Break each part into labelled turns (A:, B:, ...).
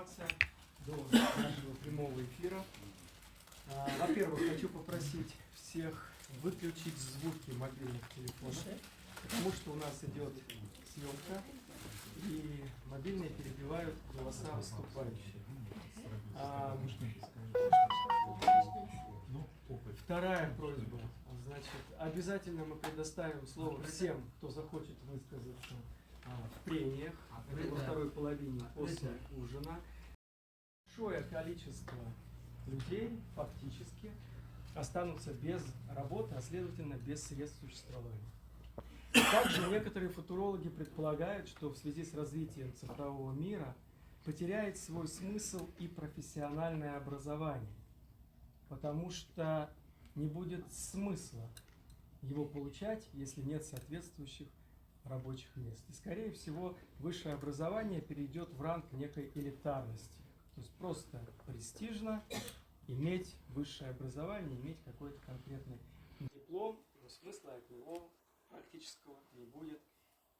A: информация до нашего прямого эфира. Во-первых, хочу попросить всех выключить звуки мобильных телефонов, потому что у нас идет съемка, и мобильные перебивают голоса выступающих. Вторая просьба. Значит, обязательно мы предоставим слово всем, кто захочет высказаться в прениях во второй половине после ужина. Большое количество людей фактически останутся без работы, а следовательно без средств существования. Также некоторые футурологи предполагают, что в связи с развитием цифрового мира потеряет свой смысл и профессиональное образование, потому что не будет смысла его получать, если нет соответствующих рабочих мест. И, скорее всего, высшее образование перейдет в ранг некой элитарности. То есть просто престижно иметь высшее образование, иметь какой-то конкретный диплом, но смысла от него практического не будет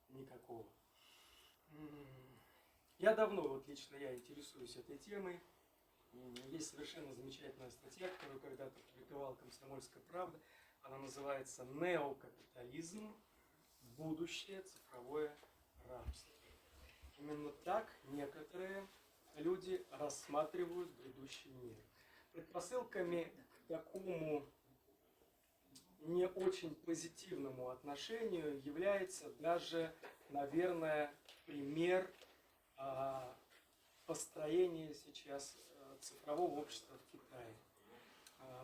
A: никакого. Я давно, вот лично я интересуюсь этой темой. Есть совершенно замечательная статья, которую когда-то публиковала «Комсомольская правда». Она называется «Неокапитализм. Будущее цифровое рабство». Именно так некоторые люди рассматривают грядущий мир. Предпосылками к такому не очень позитивному отношению является даже, наверное, пример построения сейчас цифрового общества в Китае.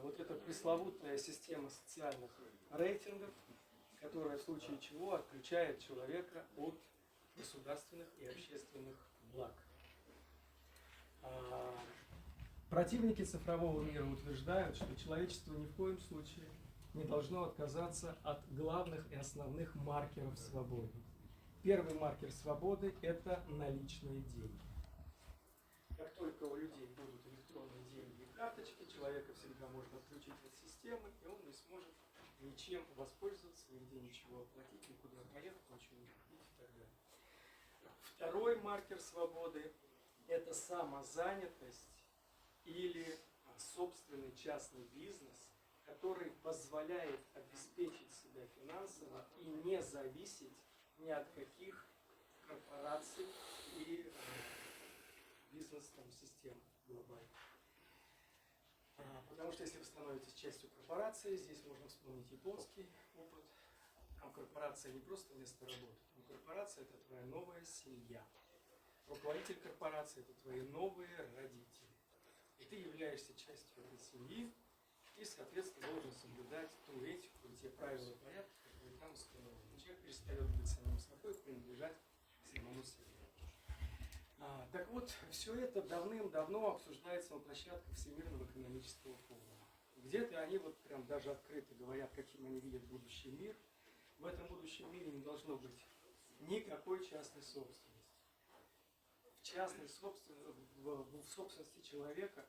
A: Вот эта пресловутая система социальных рейтингов, которая в случае чего отключает человека от государственных и общественных благ. Противники цифрового мира утверждают, что человечество ни в коем случае не должно отказаться от главных и основных маркеров свободы. Первый маркер свободы – это наличные деньги. Как только у людей будут электронные деньги и карточки, человека всегда можно отключить от системы, и он не сможет ничем воспользоваться, нигде ничего оплатить, никуда поехать, ничего не купить и так далее. Второй маркер свободы – это самозанятость или собственный частный бизнес, который позволяет обеспечить себя финансово и не зависеть ни от каких корпораций и бизнес-систем глобальных. Потому что если вы становитесь частью корпорации, здесь можно вспомнить японский опыт. Там корпорация не просто место работы, там корпорация – это твоя новая семья. Руководитель корпорации – это твои новые родители. И ты являешься частью этой семьи и, соответственно, должен соблюдать ту этику и те правила и порядки, которые там установлены. Человек перестает быть самим собой, принадлежать самому себе. Так вот, все это давным-давно обсуждается на площадках Всемирного экономического форума. Где-то они вот прям даже открыто говорят, каким они видят будущий мир. В этом будущем мире не должно быть никакой частной собственности. В собственности человека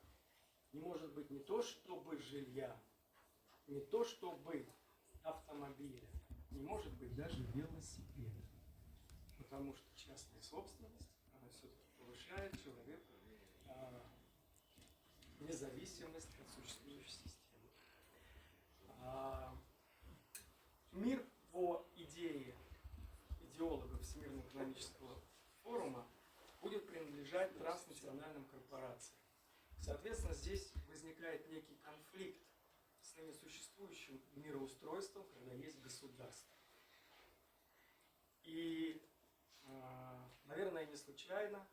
A: не может быть не то чтобы жилья, не то чтобы автомобиля, не может быть даже велосипеда. Потому что частная собственность, она все-таки повышает человеку независимость от существующей системы. Мир по идее идеологов Всемирного экономического форума будет принадлежать транснациональным корпорациям. Соответственно, здесь возникает некий конфликт с ныне существующим мироустройством, когда есть государство. И, наверное, не случайно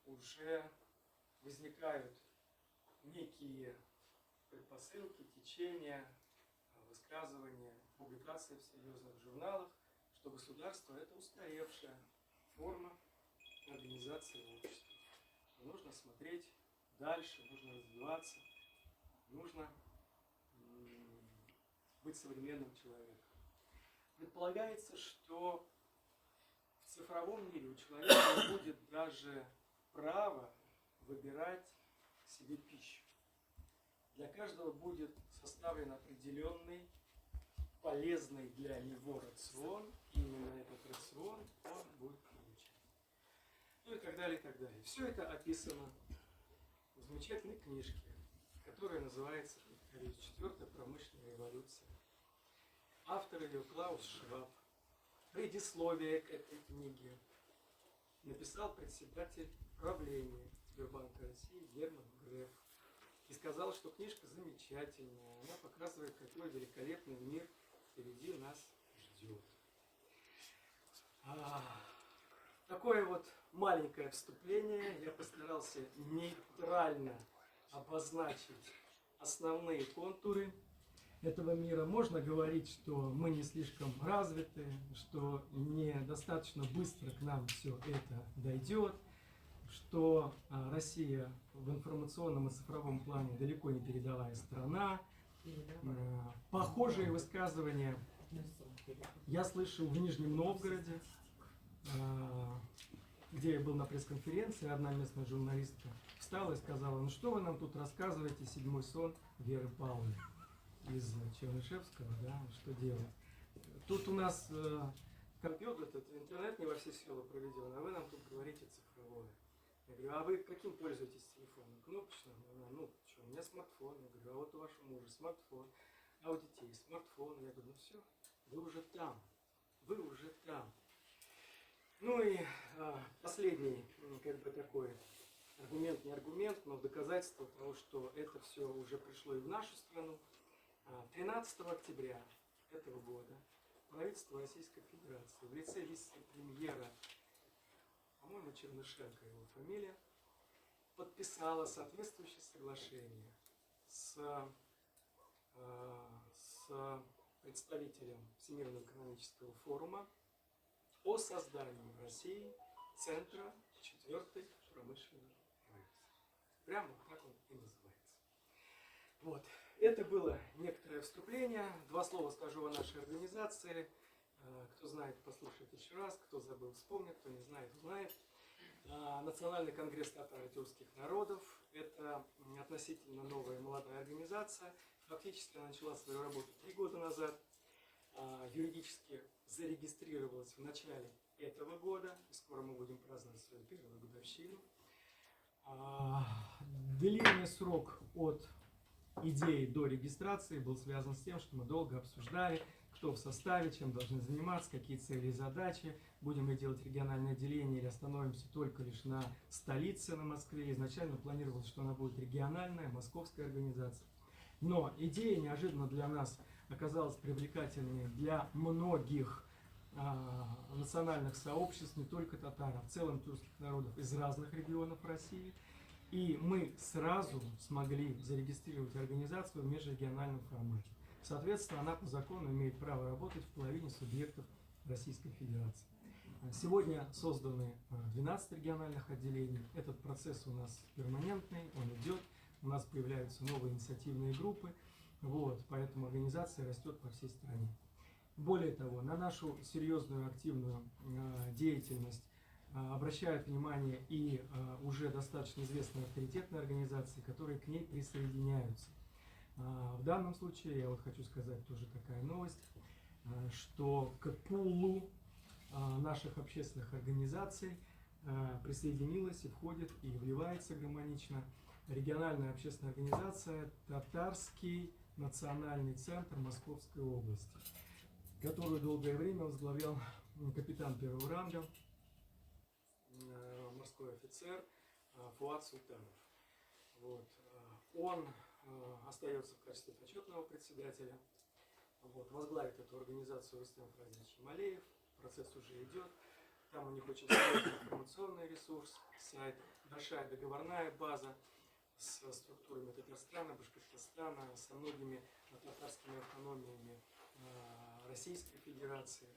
A: уже возникают некие предпосылки, течения, высказывания, публикации в серьезных журналах, что государство – это устаревшая форма организации общества. Нужно смотреть дальше, нужно развиваться, нужно быть современным человеком. Предполагается, что в цифровом мире у человека не будет даже права выбирать себе пищу. Для каждого будет составлен определенный, полезный для него рацион, и именно этот рацион он будет получать. ну и так далее, и так далее. Все это описано в замечательной книжке, которая называется, повторюсь, «Четвертая промышленная революция». Автор ее Клаус Шваб. Предисловие к этой книге написал председатель правления Сбербанка России Герман Греф. И сказал, что книжка замечательная, она показывает, какой великолепный мир впереди нас ждет. Такое вот маленькое вступление. Я постарался нейтрально обозначить основные контуры этого мира. Можно говорить, что мы не слишком развиты, что недостаточно быстро к нам все это дойдет, что Россия в информационном и цифровом плане далеко не передовая страна. Похожие высказывания я слышал в Нижнем Новгороде, где я был на пресс-конференции. Одна местная журналистка встала и сказала: ну что вы нам тут рассказываете, седьмой сон Веры Павловны из Чернышевского, да, что делать? Тут у нас компьютер, этот интернет не во все села проведен, а вы нам тут говорите цифровое. Я говорю: а вы каким пользуетесь телефоном? Кнопочным? Ну, что, у меня смартфон. Я говорю: а вот у вашего мужа смартфон, а у детей смартфон. Я говорю: ну все, вы уже там, вы уже там. Ну и последний, как бы такой аргумент, не аргумент, но доказательство того, что это все уже пришло и в нашу страну. 13 октября этого года правительство Российской Федерации в лице вице-премьера, по-моему, Чернышенко его фамилия, подписало соответствующее соглашение с представителем Всемирного экономического форума о создании в России Центра четвертой промышленной революции. Прямо так он и называется. Вот. Это было некоторое вступление. Два слова скажу о нашей организации. Кто знает, послушает еще раз. Кто забыл, вспомнит. Кто не знает, узнает. Национальный конгресс татар и тюркских народов. Это относительно новая молодая организация. Фактически она начала свою работу 3 года назад. Юридически зарегистрировалась в начале этого года. И скоро мы будем праздновать свою первую годовщину. Длинный срок от идеи до регистрации был связан с тем, что мы долго обсуждали, кто в составе, чем должны заниматься, какие цели и задачи, будем ли делать региональное отделение или остановимся только лишь на столице, на Москве. Изначально планировалось, что она будет региональная, московская организация. Но идея неожиданно для нас оказалась привлекательной для многих национальных сообществ, не только татар, а в целом тюркских народов из разных регионов России. И мы сразу смогли зарегистрировать организацию в межрегиональном формате. Соответственно, она по закону имеет право работать в половине субъектов Российской Федерации. Сегодня созданы 12 региональных отделений. Этот процесс у нас перманентный, он идет. У нас появляются новые инициативные группы. Вот, поэтому организация растет по всей стране. Более того, на нашу серьезную активную деятельность обращают внимание и уже достаточно известные авторитетные организации, которые к ней присоединяются. В данном случае я вот хочу сказать тоже такая новость, что к пулу наших общественных организаций присоединилась и входит и вливается гармонично региональная общественная организация «Татарский национальный центр Московской области», которую долгое время возглавлял капитан первого ранга, морской офицер Фуат Султанов. Вот. Он остается в качестве почетного председателя. Вот. Возглавит эту организацию Рустем Фразович Малеев. Процесс уже идет. Там у них очень серьезный информационный ресурс, сайт, большая договорная база с структурами Татарстана, Башкортостана, со многими татарскими автономиями Российской Федерации.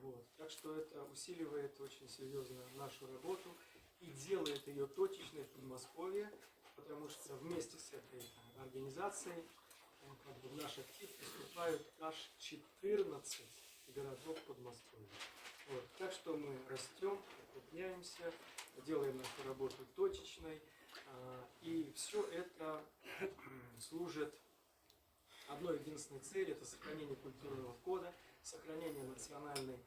A: Вот. Так что это усиливает очень серьезно нашу работу и делает ее точечной в Подмосковье, потому что вместе с этой организацией в наш актив поступают аж 14 городов Подмосковья. Вот. Так что мы растем, укрепняемся, делаем нашу работу точечной, и все это служит одной единственной цели — это сохранение культурного кода, сохранение национальной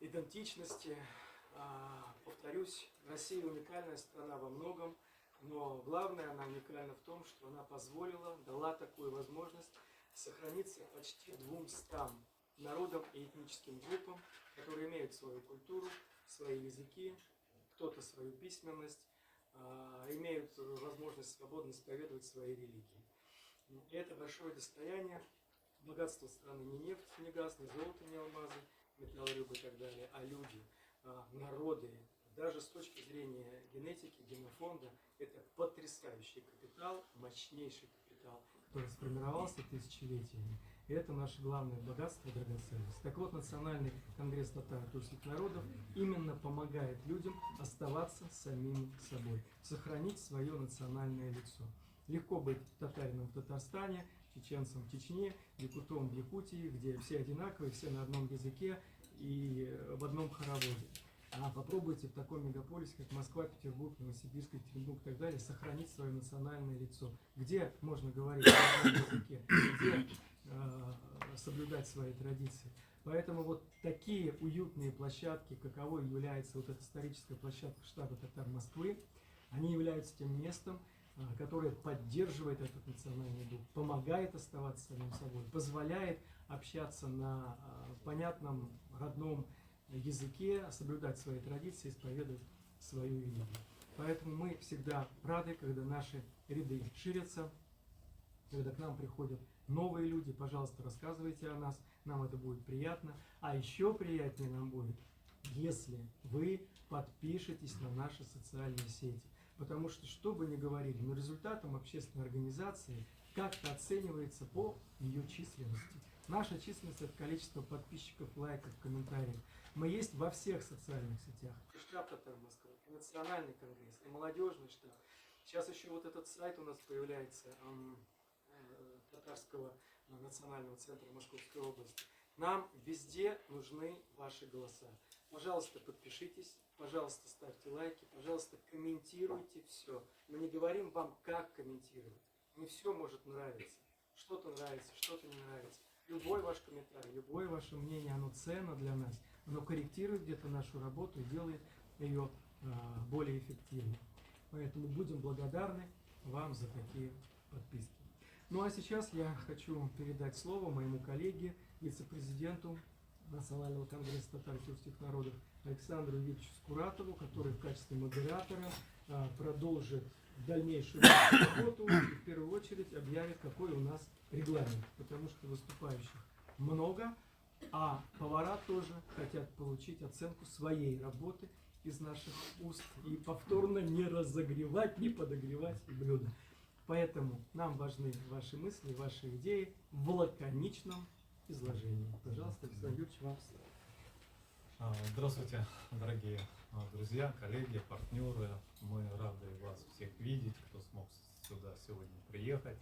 A: идентичности, Повторюсь, Россия уникальная страна во многом, но главное, она уникальна в том, что она позволила, дала такую возможность сохраниться почти 200 народам и этническим группам, которые имеют свою культуру, свои языки, кто-то свою письменность, имеют возможность свободно исповедовать свои религии. И это большое достояние. Богатство страны не нефть, не газ, не золото, не алмазы, металл, рыба и так далее, а люди, народы. Даже с точки зрения генетики, генофонда, это потрясающий капитал, мощнейший капитал, который сформировался тысячелетиями. И это наше главное богатство и драгоценность. Так вот, Национальный конгресс татаро-тюркских народов именно помогает людям оставаться самими собой, сохранить свое национальное лицо. Легко быть татарином в Татарстане, чеченцем в Чечне, якутом в Якутии, где все одинаковые, все на одном языке и в одном хороводе. А попробуйте в таком мегаполисе, как Москва, Петербург, Новосибирск, Екатеринбург и так далее, сохранить свое национальное лицо. Где можно говорить на одном языке, где соблюдать свои традиции. Поэтому вот такие уютные площадки, каковой является вот эта историческая площадка штаба татар Москвы, они являются тем местом, которое поддерживает этот национальный дух, помогает оставаться самим собой, позволяет общаться на понятном, родном языке, соблюдать свои традиции, исповедовать свою религию. Поэтому мы всегда рады, когда наши ряды ширятся, когда к нам приходят новые люди. Пожалуйста, рассказывайте о нас, нам это будет приятно. А еще приятнее нам будет, если вы подпишетесь на наши социальные сети. Потому что бы ни говорили, но результатом общественной организации как-то оценивается по ее численности. Наша численность – это количество подписчиков, лайков, комментариев. Мы есть во всех социальных сетях. И штаб Татар Москвы, и Национальный конгресс, и молодежный штаб. Сейчас еще вот этот сайт у нас появляется Татарского национального центра Московской области. Нам везде нужны ваши голоса. Пожалуйста, подпишитесь, пожалуйста, ставьте лайки, пожалуйста, комментируйте все. Мы не говорим вам, как комментировать. Не все может нравиться. Что-то нравится, что-то не нравится. Любой ваш комментарий, любое ваше мнение, оно ценно для нас. Оно корректирует где-то нашу работу и делает ее более эффективной. Поэтому будем благодарны вам за такие подписки. Ну а сейчас я хочу передать слово моему коллеге, вице-президенту Национального конгресса татаро-тюркских народов Александру Викторовичу Скуратову, который в качестве модератора продолжит дальнейшую работу и в первую очередь объявит, какой у нас регламент, потому что выступающих много, а повара тоже хотят получить оценку своей работы из наших уст и повторно не разогревать, не подогревать блюда. Поэтому нам важны ваши мысли, ваши идеи в лаконичном изложении. Пожалуйста, Александр Юрьевич, вам слово.
B: Здравствуйте, дорогие друзья, коллеги, партнеры. Мы рады вас всех видеть, кто смог сюда сегодня приехать.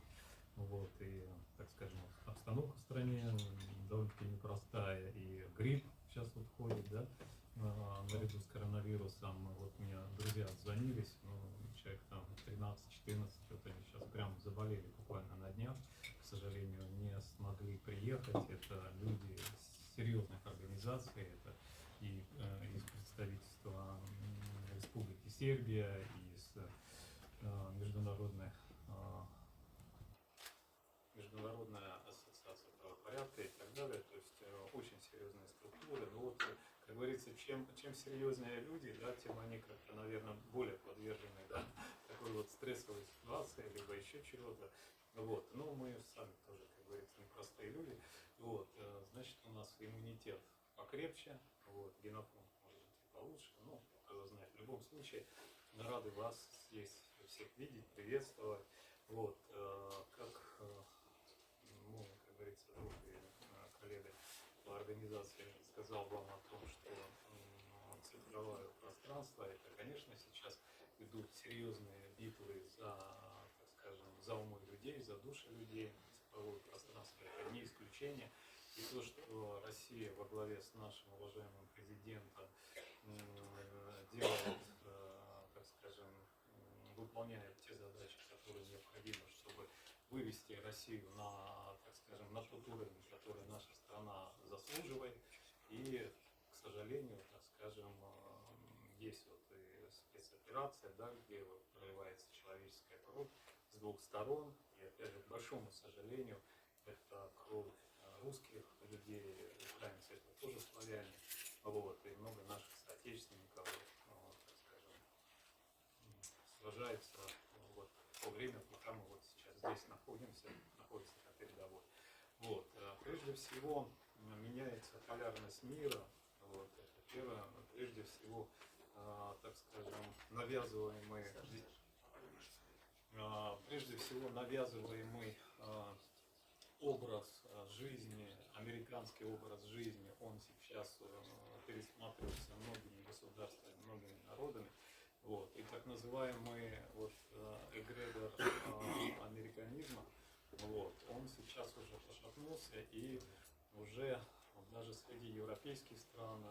B: Вот, и, так скажем, обстановка в стране довольно-таки непростая, и грипп сейчас вот ходит, да, наряду с коронавирусом. Вот у меня друзья отзвонились, человек там 13-14, вот они сейчас прям заболели буквально на днях, к сожалению, не смогли приехать. Это люди серьезных организаций, это и из представительства Республики Сербия, и из Международная ассоциация правопорядка и так далее. То есть очень серьезные структуры. Но вот, как говорится, чем серьезнее люди, да, тем они как-то, наверное, более подвержены, да, такой вот стрессовой ситуации, либо еще чего-то. Вот. Но мы сами тоже, как говорится, непростые люди. Вот. Значит, у нас иммунитет покрепче, вот, генофонд может быть и получше, ну, кто знает. В любом случае, мы рады вас здесь всех видеть, приветствовать. Вот. Как говорится, друг и коллега по организации сказал вам о том, что цифровое пространство, это, конечно, сейчас идут серьезные битвы за, так скажем, за умы людей, за души людей. Цифровое пространство – это не исключение. И то, что Россия во главе с нашим уважаемым президентом делает, так скажем, выполняет те задачи, которые необходимы, чтобы вывести Россию на, так скажем, на тот уровень, который наша страна заслуживает. И, к сожалению, так скажем, есть вот и спецоперация, да, где вот проливается человеческая кровь с двух сторон. И опять же, к большому сожалению, это кровь русских людей, украинцы это тоже славяне. Вот, и много наших соотечественников, вот, так скажем, сражается вот, в то время, пока мы вот сейчас здесь находимся на передовой. Вот, прежде всего меняется полярность мира. Вот, это первое, прежде всего, так скажем, навязываемый образ жизни, американский образ жизни, он сейчас пересматривается многими государствами, многими народами. Вот. И так называемый вот, эгрегор американизма, вот, он сейчас уже пошатнулся, и уже вот, даже среди европейских стран,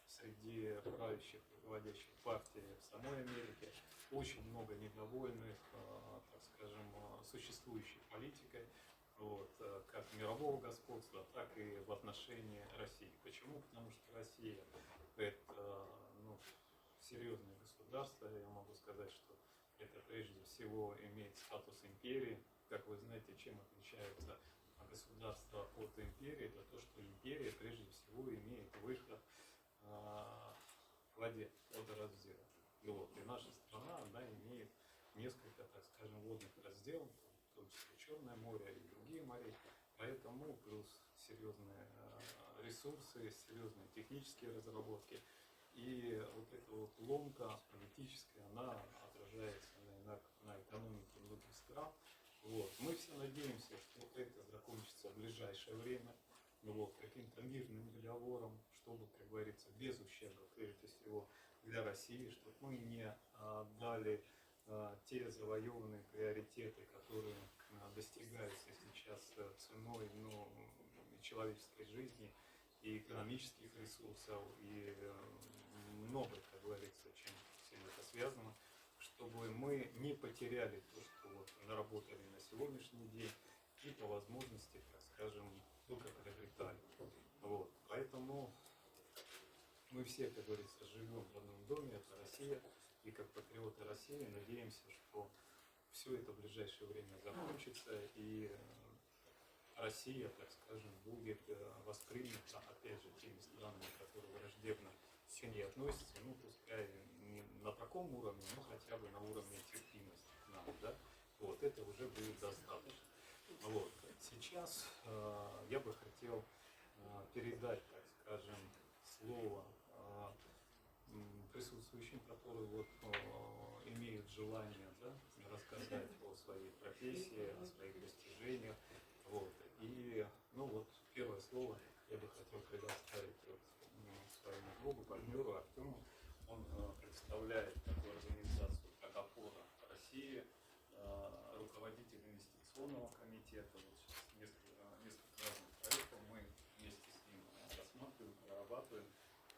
B: среди правящих, руководящих партий в самой Америке очень много недовольных, так скажем, существующей политикой, вот, как мирового господства, так и в отношении России. Почему? Потому что Россия это ну, серьезное государство, я могу сказать, что это прежде всего имеет статус империи. Как вы знаете, чем отличается государство от империи, это то, что империя прежде всего имеет выход к воде, водораздел. Вот. И наша страна, она имеет несколько, так скажем, водных разделов, в том числе Черное море и другие моря. Поэтому плюс серьезные ресурсы, серьезные технические разработки. И вот эта вот ломка политическая, она отражается на экономике многих стран. Вот. Мы все надеемся, что это закончится в ближайшее время, вот, каким-то мирным договором, чтобы, как говорится, без ущерба, прежде всего, для России, чтобы мы не дали те завоеванные приоритеты, которые достигаются сейчас ценой и человеческой жизни, и экономических ресурсов, и много, как говорится, чем все это связано, чтобы мы не потеряли то, что вот наработали на сегодняшний день, и по возможности, так скажем, только приобретали. Вот. Поэтому мы все, как говорится, живем в одном доме, это Россия, и как патриоты России надеемся, что все это в ближайшее время закончится, и Россия, так скажем, будет воспринята, опять же, теми странами, которые враждебно к ней относятся, ну, пускай не на таком уровне, но хотя бы на уровне терпимости к нам, да, вот, это уже будет достаточно. Вот. Сейчас я бы хотел передать, так скажем, слово присутствующим, которые вот, имеют желание, да, рассказать о своей профессии, о своих достижениях. Вот. И ну вот первое слово я бы хотел предоставить вот, своему другу, партнеру Артему. Он представляет такую организацию, как «Опора России», руководитель инвестиционного комитета. Вот сейчас несколько разных проектов мы вместе с ним рассматриваем, прорабатываем.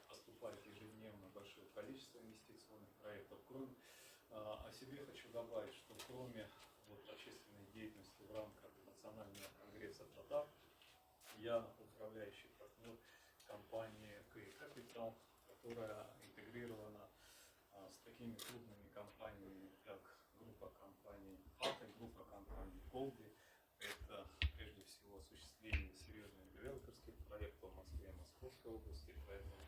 B: Поступает ежедневно большое количество инвестиционных проектов. О себе хочу добавить, что кроме вот, общественной деятельности в рамках Национального конгресса татар, я управляющий партнер компании КИ Capital, которая интегрирована с такими крупными компаниями, как группа компаний АТО, группа компаний Голди. Это прежде всего осуществление серьезных девелоперских проектов в Москве и Московской области. Поэтому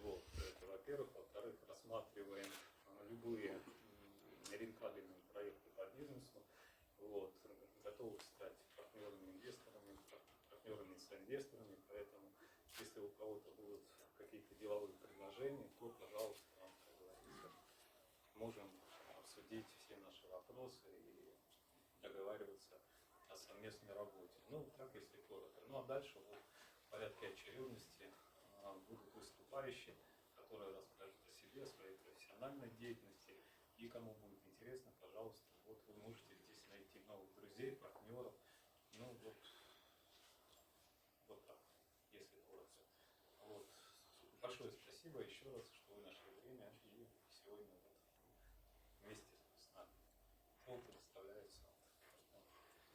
B: вот, это во-первых. Во-вторых, рассматриваем любые рентабельные проекты по бизнесу. Вот, готовы стать партнерами-инвесторами, партнерами с инвесторами. Поэтому, если у кого-то будут какие-то деловые предложения, то, пожалуйста, как говорится, можем обсудить все наши вопросы и договариваться о совместной работе. Ну, так, если коротко. Ну, а дальше вот, в порядке очередности будут выступающие, которые расскажут о себе, о своей профессиональной деятельности. И кому будет интересно, пожалуйста, вот вы можете здесь найти новых друзей, партнеров. Ну, вот так, если коротко. Вот. Большое спасибо еще раз, что вы нашли время и сегодня вот вместе с нами. Он представляется.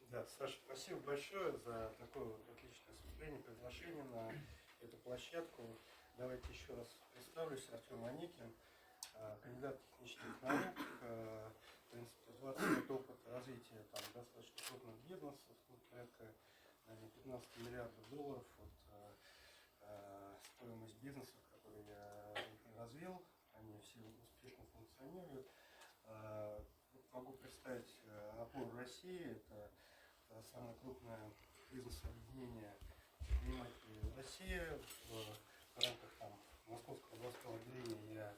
C: Да, Саша, спасибо большое за такое вот отличное выступление, приглашение на эту площадку. Давайте еще раз представлюсь. Артем Аникин, кандидат технических наук, в принципе, 20 лет опыта развития там достаточно крупных бизнесов, ну, порядка 15 миллиардов долларов. Вот, стоимость бизнесов, которые я развил, они все успешно функционируют. Могу представить опору России, это самое крупное бизнес-объединение предпринимателей России. В рамках Московского областного отделения я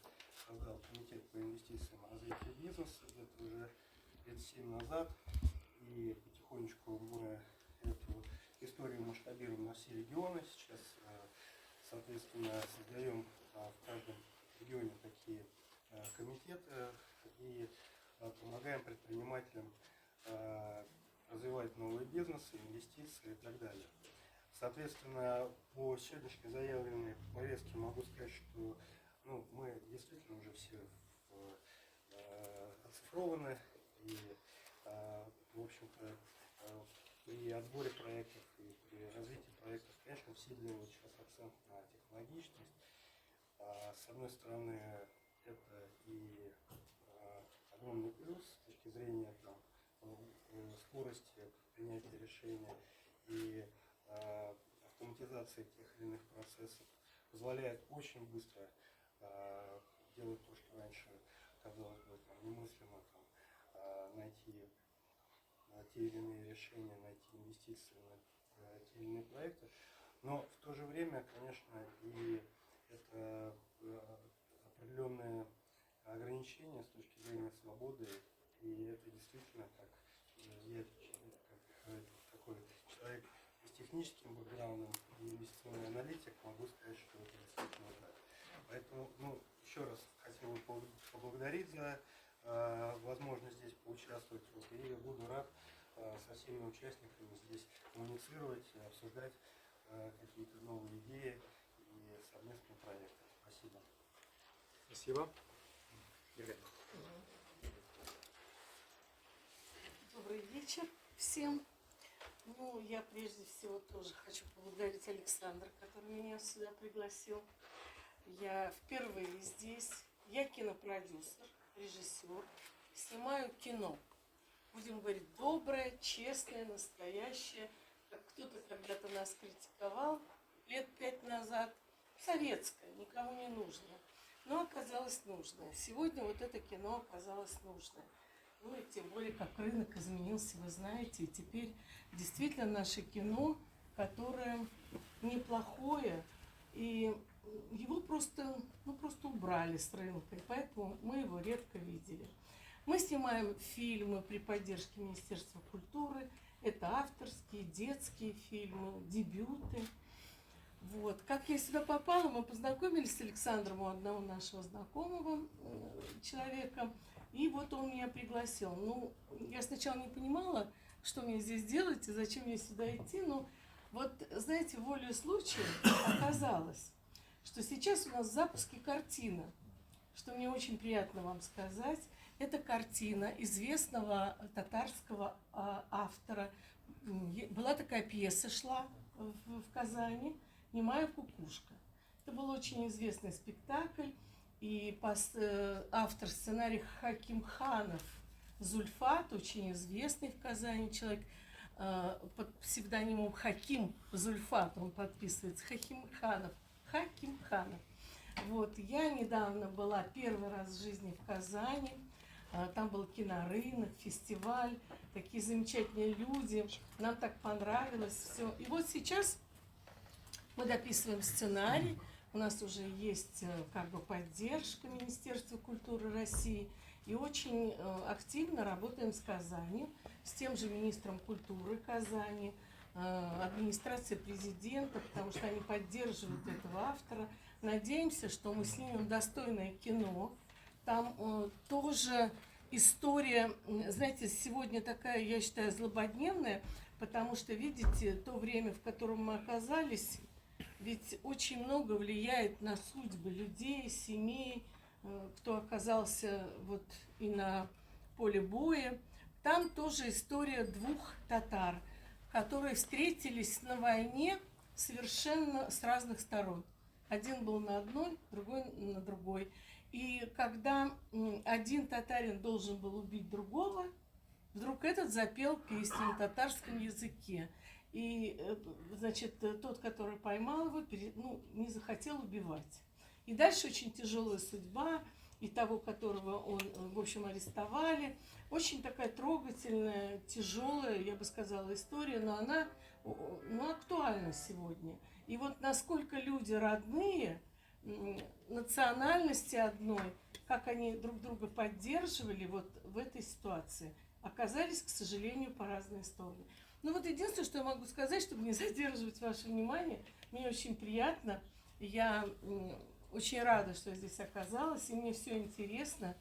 C: создал комитет по инвестициям и развитию бизнеса где-то уже лет 7 назад, и потихонечку мы эту историю масштабируем на все регионы. Сейчас, соответственно, создаем в каждом регионе такие комитеты и помогаем предпринимателям развивать новые бизнесы, инвестиции и так далее. Соответственно, по сегодняшней заявленной повестке могу сказать, что мы действительно уже все оцифрованы, и, в общем-то, при отборе проектов и при развитии проектов, конечно, все делают сейчас акцент на технологичность. С одной стороны, это и огромный плюс с точки зрения скорости принятия решения и автоматизации тех или иных процессов, позволяет очень быстро делать то, что раньше казалось бы немыслимо, найти те или иные решения, найти инвестиции на те или иные проекты. Но в то же время, конечно, и это определенные ограничения с точки зрения свободы, и это действительно, как я такой человек с техническим бэкграундом и инвестиционный аналитик, могу сказать, что это действительно так. Поэтому, еще раз хотел бы поблагодарить за возможность здесь поучаствовать, и буду рад со всеми участниками здесь коммуницировать, обсуждать какие-то новые идеи и совместные проекты. Спасибо.
A: Спасибо.
D: Добрый вечер всем. Я прежде всего тоже хочу поблагодарить Александра, который меня сюда пригласил. Я впервые здесь. Я кинопродюсер, режиссер. Снимаю кино. Будем говорить, доброе, честное, настоящее. Как кто-то когда-то нас критиковал лет 5 назад. Советское, никому не нужное. Но оказалось нужное. Сегодня вот это кино оказалось нужное. И тем более, как рынок изменился, вы знаете. И теперь действительно наше кино, которое неплохое, и его просто убрали с рынка. И поэтому мы его редко видели. Мы снимаем фильмы при поддержке Министерства культуры. Это авторские, детские фильмы, дебюты. Вот. Как я сюда попала, мы познакомились с Александром, у одного нашего знакомого человека. И вот он меня пригласил. Я сначала не понимала, что мне здесь делать и зачем мне сюда идти. Но вот, знаете, волею случая оказалось, что сейчас у нас в запуске картина, что мне очень приятно вам сказать. Это картина известного татарского автора. Была такая пьеса, шла в Казани, «Немая кукушка». Это был очень известный спектакль. И автор сценария Хакимханов Зульфат, очень известный в Казани человек, под псевдонимом Хаким Зульфат, он подписывается, Хакимханов. Вот, я недавно была первый раз в жизни в Казани, там был кинорынок, фестиваль, такие замечательные люди, нам так понравилось все. И вот сейчас мы дописываем сценарий. У нас уже есть поддержка Министерства культуры России. И очень активно работаем с Казанью, с тем же министром культуры Казани, администрацией президента, потому что они поддерживают этого автора. Надеемся, что мы снимем достойное кино. Там тоже история, знаете, сегодня такая, я считаю, злободневная, потому что, видите, то время, в котором мы оказались, ведь очень много влияет на судьбы людей, семей, кто оказался вот и на поле боя. Там тоже история двух татар, которые встретились на войне совершенно с разных сторон. Один был на одной, другой на другой. И когда один татарин должен был убить другого, вдруг этот запел песню на татарском языке. И, значит, тот, который поймал его, не захотел убивать. И дальше очень тяжелая судьба, и того, которого он, в общем, арестовали. Очень такая трогательная, тяжелая, я бы сказала, история, но она актуальна сегодня. И вот насколько люди родные, национальности одной, как они друг друга поддерживали вот в этой ситуации, оказались, к сожалению, по разные стороны. Ну вот единственное, что я могу сказать, чтобы не задерживать ваше внимание, мне очень приятно, я очень рада, что я здесь оказалась, и мне все интересно,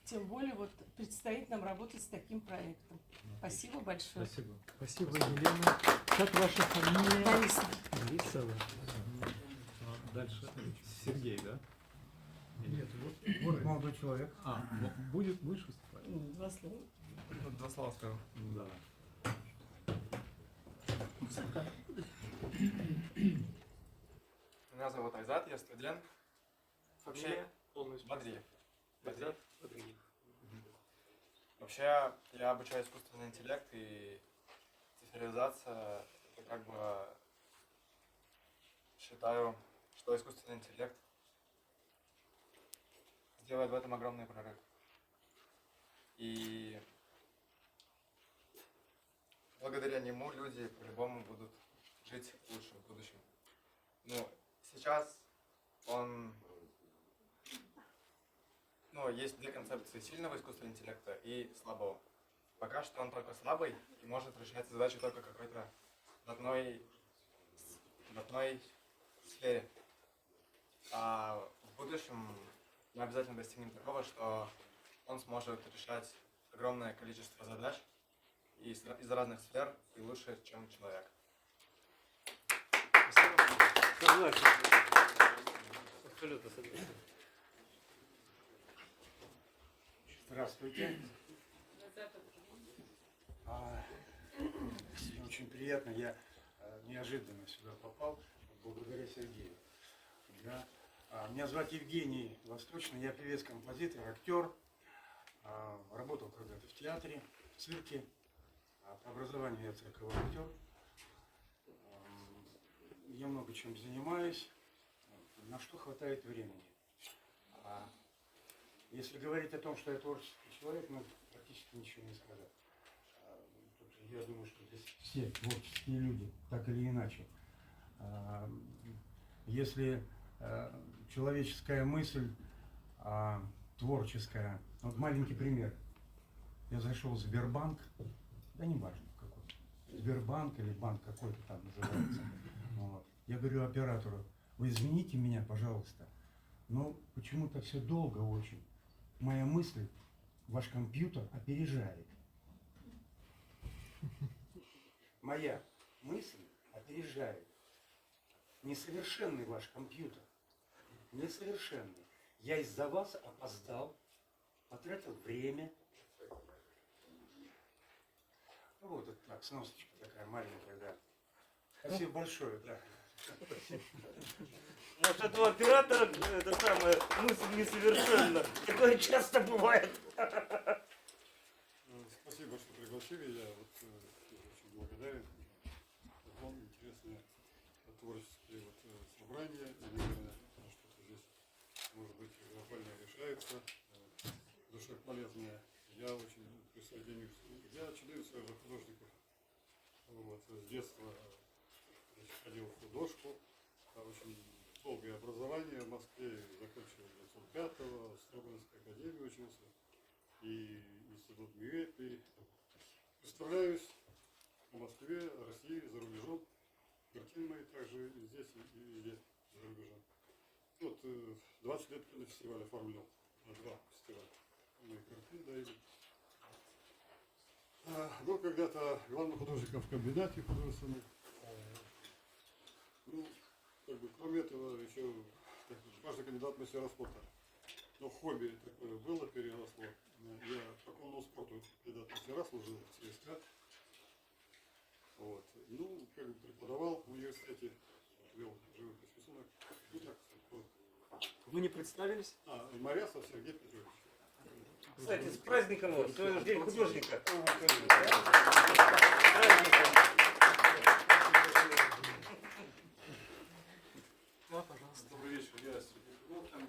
D: тем более вот предстоит нам работать с таким проектом. Спасибо большое.
B: Спасибо.
A: Спасибо, Елена. Как ваша фамилия?
D: Борисова.
A: Борисова.
B: Дальше Сергей, да?
E: Нет, вот молодой человек.
B: Будешь выступать?
D: Два слова.
F: Два слова скажу.
B: Да.
F: Меня зовут Айзат, я студент.
A: Фамилия полностью.
F: Бадриев.
A: Айзат Бадриев.
F: Вообще, я обучаю искусственный интеллект, и цифровизация, это как бы считаю, что искусственный интеллект сделает в этом огромный прорыв. И благодаря нему люди по-любому будут жить лучше в будущем. Ну, сейчас есть две концепции: сильного искусственного интеллекта и слабого. Пока что он только слабый и может решать задачи только какой-то в одной сфере. А в будущем мы обязательно достигнем такого, что он сможет решать огромное количество задач из разных сфер и лучше, чем человек.
A: Согласен. Абсолютно согласен.
E: Здравствуйте. Очень приятно. Я неожиданно сюда попал, благодаря Сергею. Да. Меня зовут Евгений Восточный, я певец, композитор, актер. Работал когда-то в театре, в цирке. По образованию я цирковой актер. Я много чем занимаюсь, на что хватает времени. Если говорить о том, что я творческий человек, практически ничего не сказать. Я думаю, что здесь все творческие люди, так или иначе. Если человеческая мысль творческая, вот маленький пример. Я зашел в Сбербанк, да не важно какой, Сбербанк или банк какой-то там называется. Вот. Я говорю оператору: вы извините меня, пожалуйста, но почему-то все долго очень. Моя мысль ваш компьютер опережает. Моя мысль опережает. Несовершенный ваш компьютер. Несовершенный. Я из-за вас опоздал, потратил время. Вот это так, сносочка такая маленькая, да. Спасибо большое, да.
G: Может, это у оператора это самое мысль несовершенна. Такое часто бывает.
H: Спасибо, что пригласили. Я очень благодарен. Вам интересное творческие собрания. И, наверное, что-то здесь, может быть, глобально решается. Душа полезная. Я очень присоединюсь. Я член Союза художников. С детства ходил в художку. Очень долгое образование в Москве, закончил 1905-го, в Строгановской академии учился, и институт МИЭП. Представляюсь в Москве, России, за рубежом. Картины мои также и здесь, и за рубежом. 20 лет кинофестиваля оформлял, на 2 фестиваля. Мои картины дают. Был когда-то главным художником в комбинате художественном. Кроме этого, еще каждый кандидат в мастера спорта. Но хобби такое было, переросло. Я по конному спорту кандидат в мастера служил в ЦСКА. Преподавал в университете, вел живопись рисунок.
A: Вы не представились?
H: Морясов Сергей Петрович.
G: Кстати, с праздником вас, сегодня день художника.
A: Да, пожалуйста.
H: Добрый вечер, я Сергей Петровкин,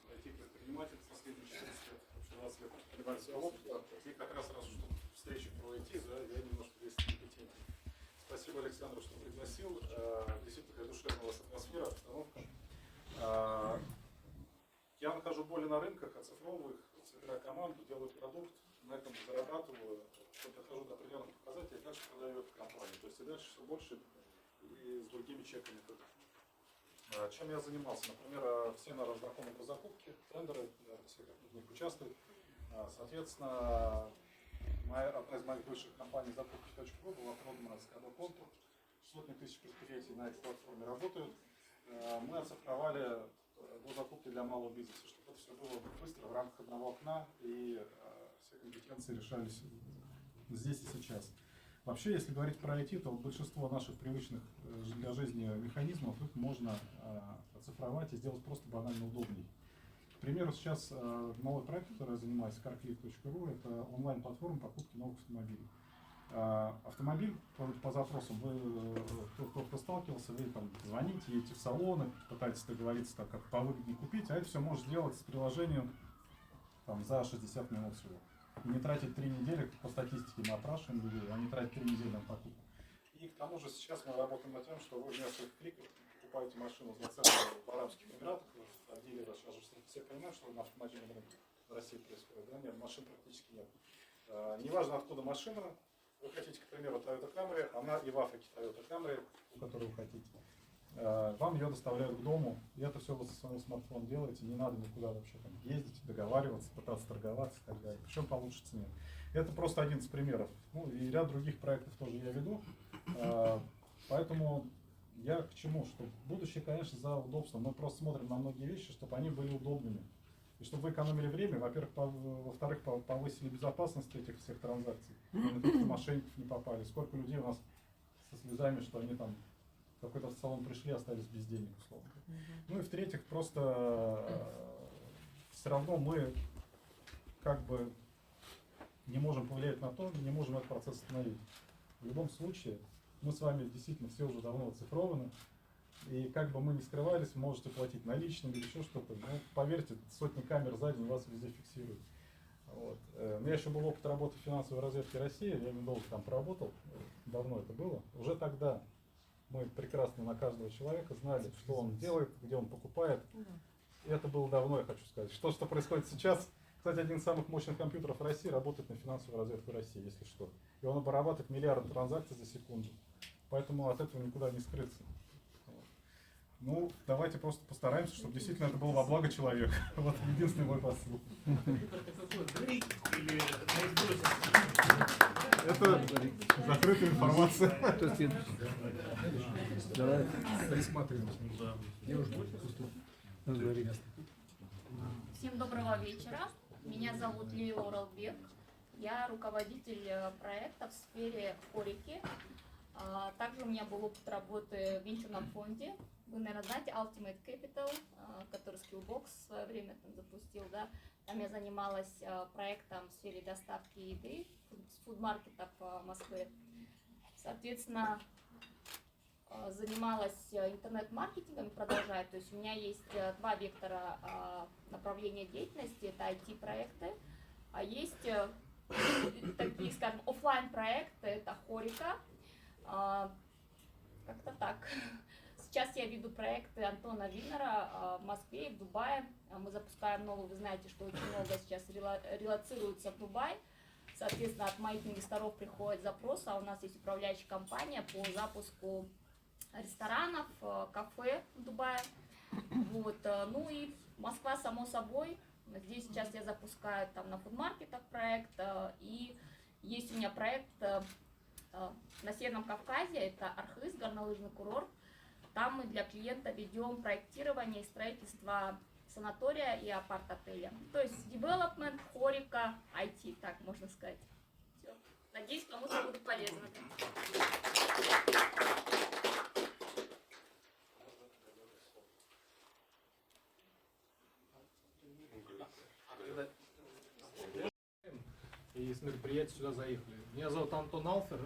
H: IT-предприниматель с последними 14 лет, вообще 20 лет предпринимательского опыта. И как раз чтобы встречу про IT, да, я немножко здесь компетентен. Спасибо Александру, что пригласил. Действительно, такая душевная у вас атмосфера, обстановка. Я нахожу боли на рынках, оцифровываю их, собираю команду, делаю продукт, на этом зарабатываю, дохожу до определенных показателей, дальше продаю эту компанию. То есть и дальше все больше и с другими чеками. Чем я занимался? Например, все, наверное, знакомы по закупке, тендеры, все в них участвуют. Соответственно, одна из моих бывших компаний закупки.ру была продана с КБ Контур. Сотни тысяч предприятий на этой платформе работают. Мы оцифровали до закупки для малого бизнеса, чтобы это все было быстро в рамках одного окна и все компетенции решались здесь и сейчас. Вообще, если говорить про IT, то большинство наших привычных для жизни механизмов их можно оцифровать и сделать просто банально удобней. К примеру, сейчас новый проект, который я занимаюсь, carclick.ru, это онлайн-платформа покупки новых автомобилей. Автомобиль по запросам, кто сталкивался, вы там звоните, едете в салоны, пытаетесь договориться, так, как повыгоднее купить, а это все можно сделать с приложением там, за 60 минут всего. И не тратить 3 недели, по статистике мы опрашиваем людей, а не тратить 3 недели на покупку. И к тому же сейчас мы работаем над тем, что вы вместо кликов покупаете машину за цену в Арабских Эмиратах, а дилеры сейчас же все понимают, что на автомобильном рынке в России происходит, да? Нет, машин практически нет. Неважно откуда машина, вы хотите, к примеру, Toyota Camry, она и в Африке Toyota Camry, которую вы хотите. Вам ее доставляют к дому, и это все вы со своего смартфона делаете, не надо никуда вообще там ездить, договариваться, пытаться торговаться и так далее. Причем по лучшей цене. Это просто один из примеров. Ну и ряд других проектов тоже я веду. Поэтому я к чему? Что будущее, конечно, за удобством. Мы просто смотрим на многие вещи, чтобы они были удобными. И чтобы вы экономили время, во-первых, во-вторых, повысили безопасность этих всех транзакций. На каких-то мошенников не попали. Сколько людей у нас со слезами, что они там в какой-то салон пришли, остались без денег, условно. Ну и в-третьих, просто все равно мы как бы не можем повлиять на то, не можем этот процесс остановить. В любом случае, мы с вами действительно все уже давно оцифрованы. И как бы мы ни скрывались, вы можете платить наличными или еще что-то. Но поверьте, сотни камер за день вас везде фиксируют. Вот. У меня еще был опыт работы в финансовой разведке России, я недолго там проработал, давно это было. Уже тогда мы прекрасно на каждого человека знали, что он делает, где он покупает. И это было давно, я хочу сказать. Что происходит сейчас? Кстати, один из самых мощных компьютеров России работает на финансовую разведку России, если что. И он обрабатывает миллиарды транзакций за секунду. Поэтому от этого никуда не скрыться. Ну, давайте просто постараемся, чтобы действительно это было во благо человека. Вот единственный мой посыл. Это закрытая информация.
E: Давай присматриваемся.
I: Всем доброго вечера. Меня зовут Лейла Уралбек. Я руководитель проекта в сфере хорики. Также у меня был опыт работы в венчурном фонде. Вы, наверное, знаете Ultimate Capital, который Skillbox в свое время там запустил. Да? Там я занималась проектом в сфере доставки еды с фудмаркетов в Москве. Соответственно, занималась интернет-маркетингом и продолжаю. То есть у меня есть два вектора направления деятельности. Это IT-проекты, а есть такие, скажем, офлайн-проекты. Это хорика. Как-то так. Сейчас я веду проекты Антона Винера в Москве и в Дубае. Мы запускаем новый, вы знаете, что очень много сейчас релоцируется в Дубай. Соответственно, от моих инвесторов приходят запросы, а у нас есть управляющая компания по запуску ресторанов, кафе в Дубае. Вот. Ну и Москва, само собой. Здесь сейчас я запускаю там на фудмаркетах проект. И есть у меня проект на Северном Кавказе, это Архыз, горнолыжный курорт. Там мы для клиента ведем проектирование и строительство санатория и апарт-отеля. То есть development, хорика, IT, так можно сказать. Все. Надеюсь, кому-то будет полезно.
B: И с мероприятия сюда заехали. Меня зовут Антон Алфер.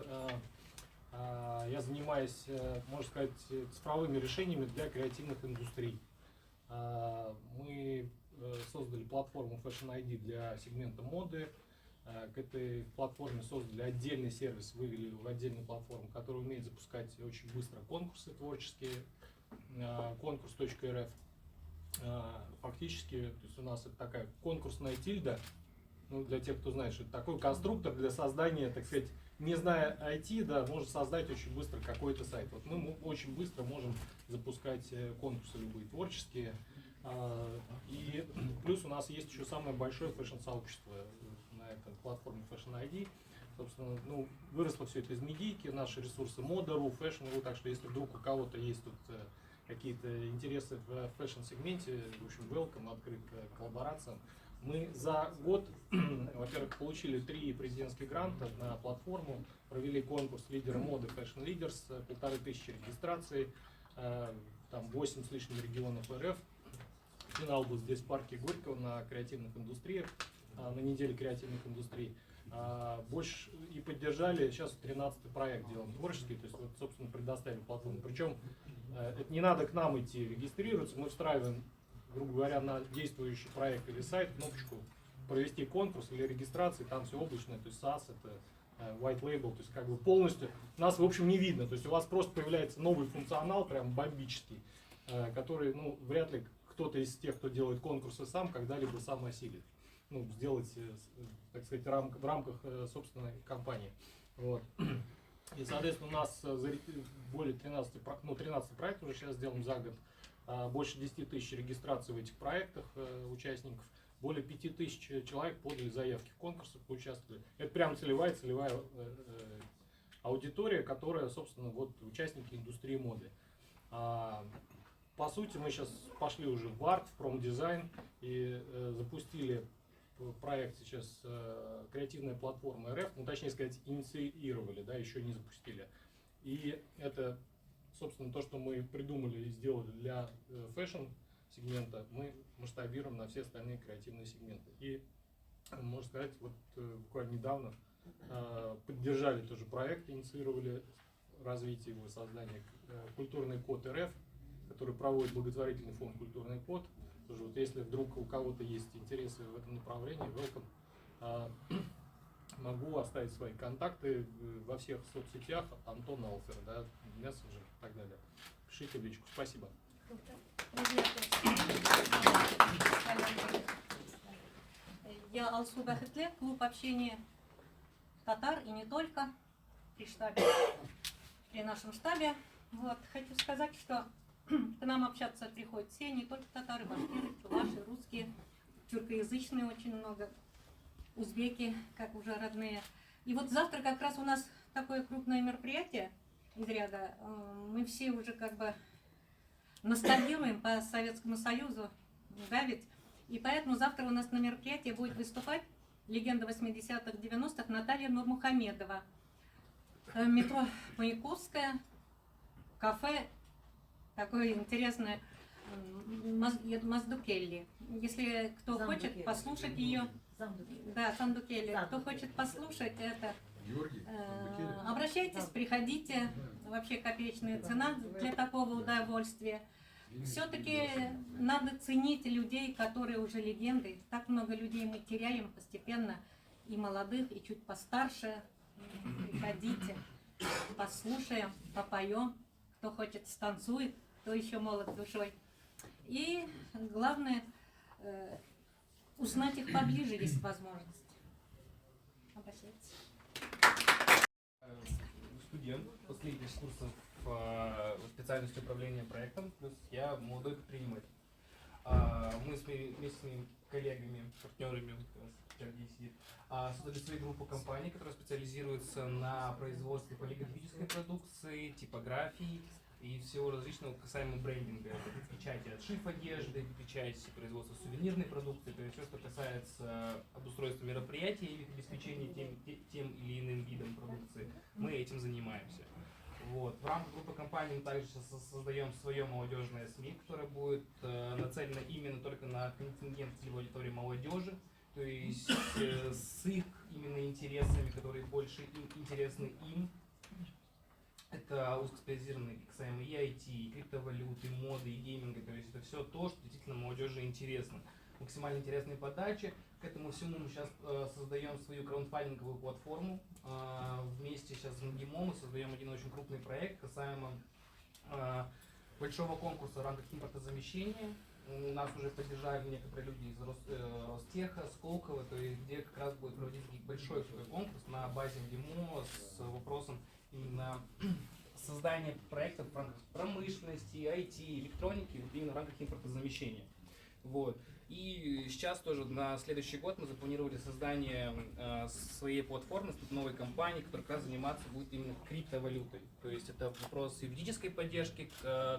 B: Я занимаюсь, можно сказать, цифровыми решениями для креативных индустрий. Мы создали платформу Fashion ID для сегмента моды. К этой платформе создали отдельный сервис, вывели в отдельную платформу, которая умеет запускать очень быстро конкурсы творческие, конкурс.рф. Фактически, то есть у нас это такая конкурсная тильда, ну, для тех, кто знает, что это такой конструктор для создания, так сказать, не зная IT, да, может создать очень быстро какой-то сайт. Вот мы очень быстро можем запускать конкурсы любые творческие. И плюс у нас есть еще самое большое фэшн-сообщество на этой платформе Fashion ID. Собственно, ну, выросло все это из медийки, наши ресурсы Moda.ru, Fashion.ru, так что если вдруг у кого-то есть тут какие-то интересы в фэшн-сегменте, в общем, welcome, открыт к коллаборациям. Мы за год, во-первых, получили 3 президентских гранта на платформу, провели конкурс лидера моды Fashion Leaders, 1500 регистраций, там 8 с лишним регионов РФ. Финал был здесь в парке Горького на креативных индустриях, на неделе креативных индустрий. Больше и поддержали, сейчас 13-й проект делаем творческий, то есть вот, собственно, предоставили платформу. Причем это не надо к нам идти регистрироваться, мы встраиваем, грубо говоря, на действующий проект или сайт кнопочку провести конкурс или регистрации, там все облачное, то есть SaaS, это white label, то есть как бы полностью нас, в общем, не видно, то есть у вас просто появляется новый функционал, прям бомбический, который, ну, вряд ли кто-то из тех, кто делает конкурсы сам, когда-либо сам осилит, ну, сделать, так сказать, в рамках собственной компании. Вот. И, соответственно, у нас более 13 проектов уже сейчас сделаем за год, больше 10 тысяч регистраций в этих проектах участников, более 5000 человек подали заявки в конкурсы, поучаствовали. Это прям целевая аудитория, которая, собственно, вот участники индустрии моды. По сути, мы сейчас пошли уже в арт, в промдизайн и запустили проект сейчас креативная платформа РФ, ну, точнее сказать, инициировали, да, еще не запустили. И это, собственно, то, что мы придумали и сделали для фэшн-сегмента, мы масштабируем на все остальные креативные сегменты. И, можно сказать, вот буквально недавно поддержали тоже проект, инициировали развитие его, создание «Культурный код РФ», который проводит благотворительный фонд «Культурный код». Тоже вот если вдруг у кого-то есть интересы в этом направлении, welcome. Могу оставить свои контакты во всех соцсетях, Антон Алфер, да, мессенджер и так далее. Пишите в личку. Спасибо.
J: Я Алсу Бахетле, клуб общения татар и не только при нашем штабе. Вот, хочу сказать, что к нам общаться приходят все, не только татары, башкиры, чуваши, русские, тюркоязычные очень много, узбеки, как уже родные. И вот завтра как раз у нас такое крупное мероприятие из ряда. Мы все уже как бы ностальгируем по Советскому Союзу, да ведь? И поэтому завтра у нас на мероприятии будет выступать легенда 80-х, 90-х Наталья Нурмухамедова. Метро Маяковская, кафе такое интересное, Маздукелли. Если кто хочет послушать ее, да, Сандукелли, кто хочет послушать это, обращайтесь, приходите, вообще копеечная цена для такого удовольствия. Все-таки надо ценить людей, которые уже легенды. Так много людей мы теряем постепенно, и молодых, и чуть постарше. Приходите, послушаем, попоем, кто хочет станцует, кто еще молод душой. И главное, узнать их поближе, есть возможность. Обращайтесь.
K: Студент последних курсов специальности управления проектом, плюс я молодой предприниматель. Мы вместе с моими коллегами, партнерами, создали свою группу компаний, которая специализируется на производстве полиграфической продукции, типографии и всего различного касаемо брендинга. Это печати, отшив одежды, печать производства сувенирной продукции, то есть все, что касается обустройства мероприятий или обеспечения тем или иным видом продукции, мы этим занимаемся. Вот. В рамках группы компаний мы также сейчас создаем свое молодежное СМИ, которое будет нацелено именно только на контингент целевой аудитории молодежи, то есть с их именно интересами, которые больше интересны им. Это узкоспециализированные касаемо и IT, и криптовалюты, и моды, и гейминга, то есть это все то, что действительно молодежи интересно. Максимально интересные подачи. К этому всему мы сейчас создаем свою краундфандинговую платформу. Вместе сейчас с МГИМО мы создаем один очень крупный проект касаемо большого конкурса в рамках импортозамещения. У нас уже поддержали некоторые люди из Ростеха, Сколково, то есть где как раз будет проводить большой такой конкурс на базе МГИМО с вопросом именно создания проектов в рамках промышленности, IT, электроники, вот именно в рамках импортозамещения. Вот. И сейчас тоже на следующий год мы запланировали создание своей платформы, новой компании, которая как раз заниматься будет именно криптовалютой. То есть это вопрос юридической поддержки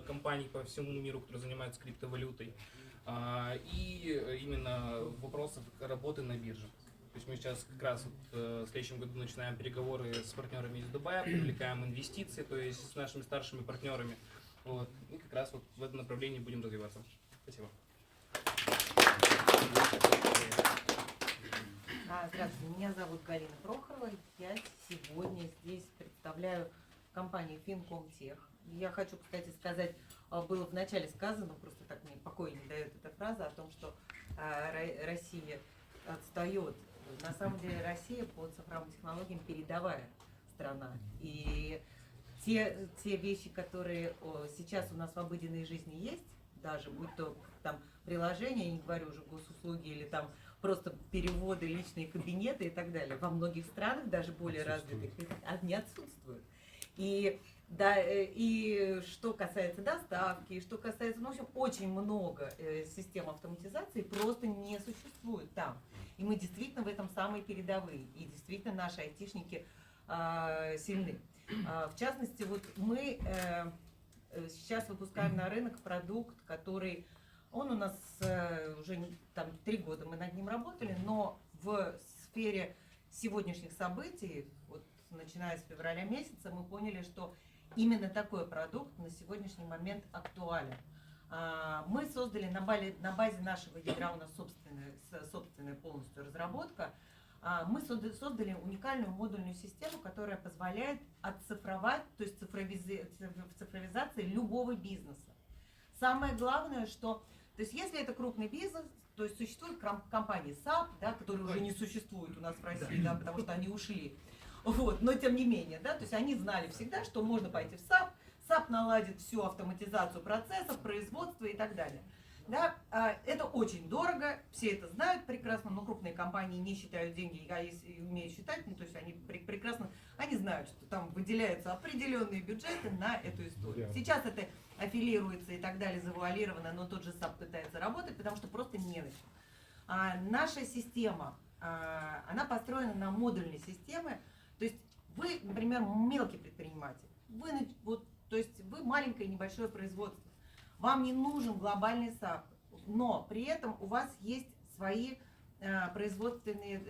K: компаний по всему миру, которые занимаются криптовалютой, и именно вопросов работы на бирже. То есть мы сейчас как раз вот, в следующем году начинаем переговоры с партнерами из Дубая, привлекаем инвестиции, то есть с нашими старшими партнерами. Вот. И как раз вот в этом направлении будем развиваться. Спасибо.
L: Здравствуйте, меня зовут Галина Прохорова. Я сегодня здесь представляю компанию FinComTech. Я хочу, кстати, сказать, было вначале сказано, просто так мне покоя не дает эта фраза о том, что Россия отстает. На самом деле Россия по цифровым технологиям передовая страна. И те вещи, которые сейчас у нас в обыденной жизни есть, даже будь то там приложения, я не говорю уже госуслуги или там просто переводы, личные кабинеты и так далее, во многих странах, даже более развитых, они отсутствуют. И, да, и что касается доставки, и что касается, ну, в общем, очень много систем автоматизации просто не существует там. И мы действительно в этом самые передовые, и действительно наши айтишники сильны. В частности, вот мы сейчас выпускаем на рынок продукт, который, он у нас уже там 3 года мы над ним работали, но в сфере сегодняшних событий, вот начиная с февраля месяца, мы поняли, что именно такой продукт на сегодняшний момент актуален. Мы создали на базе нашего ядра, у нас собственная полностью разработка, мы создали уникальную модульную систему, которая позволяет отцифровать, то есть цифровизации любого бизнеса. Самое главное, что, то есть если это крупный бизнес, то есть существуют компании SAP, да, которые уже не существуют у нас в России, да, потому что они ушли. Вот, но тем не менее, да, то есть они знали всегда, что можно пойти в SAP, SAP наладит всю автоматизацию процессов, производства и так далее. Да, это очень дорого, все это знают прекрасно, но крупные компании не считают деньги, а если умеют считать, ну, то есть они прекрасно, они знают, что там выделяются определенные бюджеты на эту историю. Сейчас это аффилируется и так далее, завуалировано, но тот же SAP пытается работать, потому что просто не на чем. Наша система, она построена на модульной системе, то есть вы, например, мелкий предприниматель, то есть вы маленькое небольшое производство. Вам не нужен глобальный SAP, но при этом у вас есть свои производственные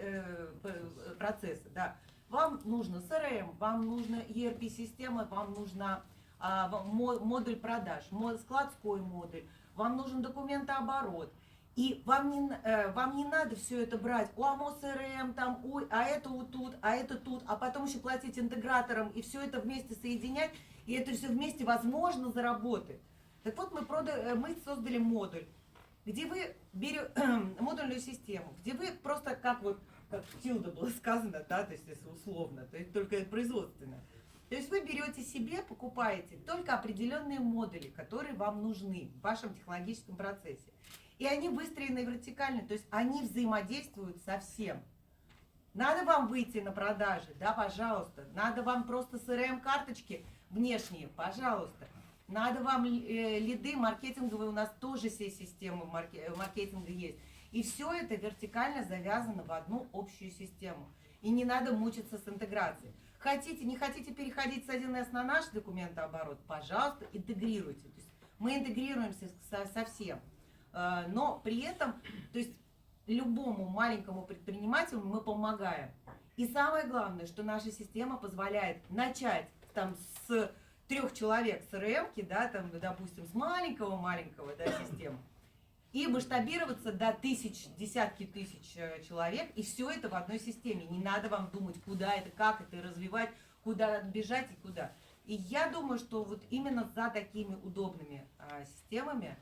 L: процессы. Да. Вам нужно CRM, вам нужна ERP-система, вам нужна модуль продаж, складской модуль, вам нужен документооборот. И вам не надо все это брать, ОМО CRM, там, а это вот тут, а это тут, а потом еще платить интеграторам и все это вместе соединять, и это все вместе возможно заработать. Так вот, мы создали модуль, где вы берете модульную систему, где вы просто, как в Тилда было сказано, да, то есть если условно, то есть только производственно. То есть вы берете себе, покупаете только определенные модули, которые вам нужны в вашем технологическом процессе. И они выстроены вертикально, то есть они взаимодействуют со всем. Надо вам выйти на продажи, да, пожалуйста. Надо вам просто CRM-карточки внешние, пожалуйста. Надо вам лиды маркетинговые, у нас тоже все системы маркетинга есть. И все это вертикально завязано в одну общую систему. И не надо мучиться с интеграцией. Хотите, не хотите переходить с 1С на наш документооборот, пожалуйста, интегрируйте. То есть мы интегрируемся со всем. Но при этом, то есть любому маленькому предпринимателю мы помогаем. И самое главное, что наша система позволяет начать там с 3 человек с РМ-ки, да, там, допустим, с маленького-маленького, да, системы, и масштабироваться до десятки тысяч человек, и все это в одной системе. Не надо вам думать, куда это, как это развивать, куда бежать и куда. И я думаю, что вот именно за такими удобными системами,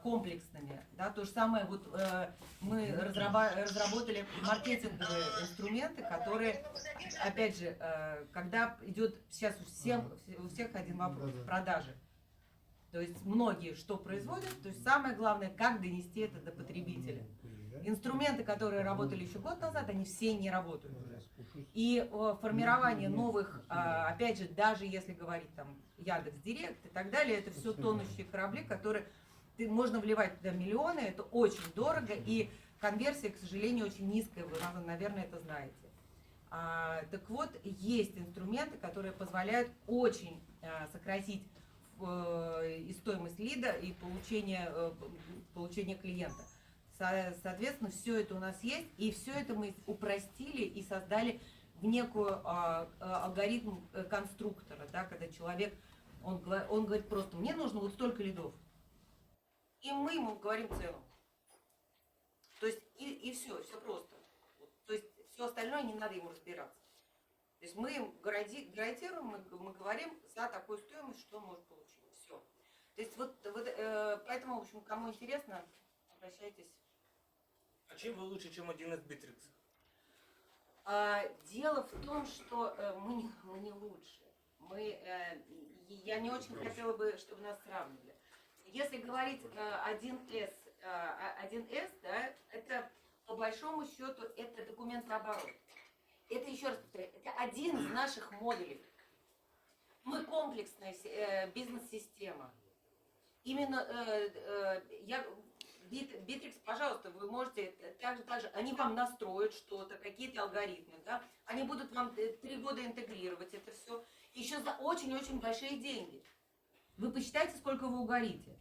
L: комплексными, да, то же самое, вот мы разработали маркетинговые инструменты, которые, опять же, когда идет сейчас у всех один вопрос – продажи. То есть многие что производят, то есть самое главное, как донести это до потребителя. Инструменты, которые работали еще год назад, они все не работают. И формирование новых, опять же, даже если говорить там Яндекс.Директ и так далее, это все тонущие корабли, которые можно вливать туда миллионы, это очень дорого, и конверсия, к сожалению, очень низкая, вы, наверное, это знаете. Так вот, есть инструменты, которые позволяют очень сократить и стоимость лида, и получение клиента. Соответственно, все это у нас есть, и все это мы упростили и создали в некую алгоритм конструктора, да, когда человек, он говорит просто, мне нужно вот столько лидов. И мы ему говорим цену. То есть, и все просто. То есть, все остальное не надо ему разбираться. То есть, мы им гарантируем, мы говорим за такую стоимость, что он может получить. Все. То есть, поэтому, в общем, кому интересно, обращайтесь.
G: А чем вы лучше, чем 1С Bittrex?
L: Дело в том, что мы не лучше. Я не очень хотела бы, чтобы нас сравнивали. Если говорить 1С, да, это по большому счету это документооборот. Это, еще раз повторяю, это один из наших модулей. Мы комплексная бизнес-система. Именно Bittrex, пожалуйста, вы можете также, они вам настроят что-то, какие-то алгоритмы, да? Они будут вам 3 года интегрировать это все, еще за очень-очень большие деньги. Вы посчитайте, сколько вы угорите.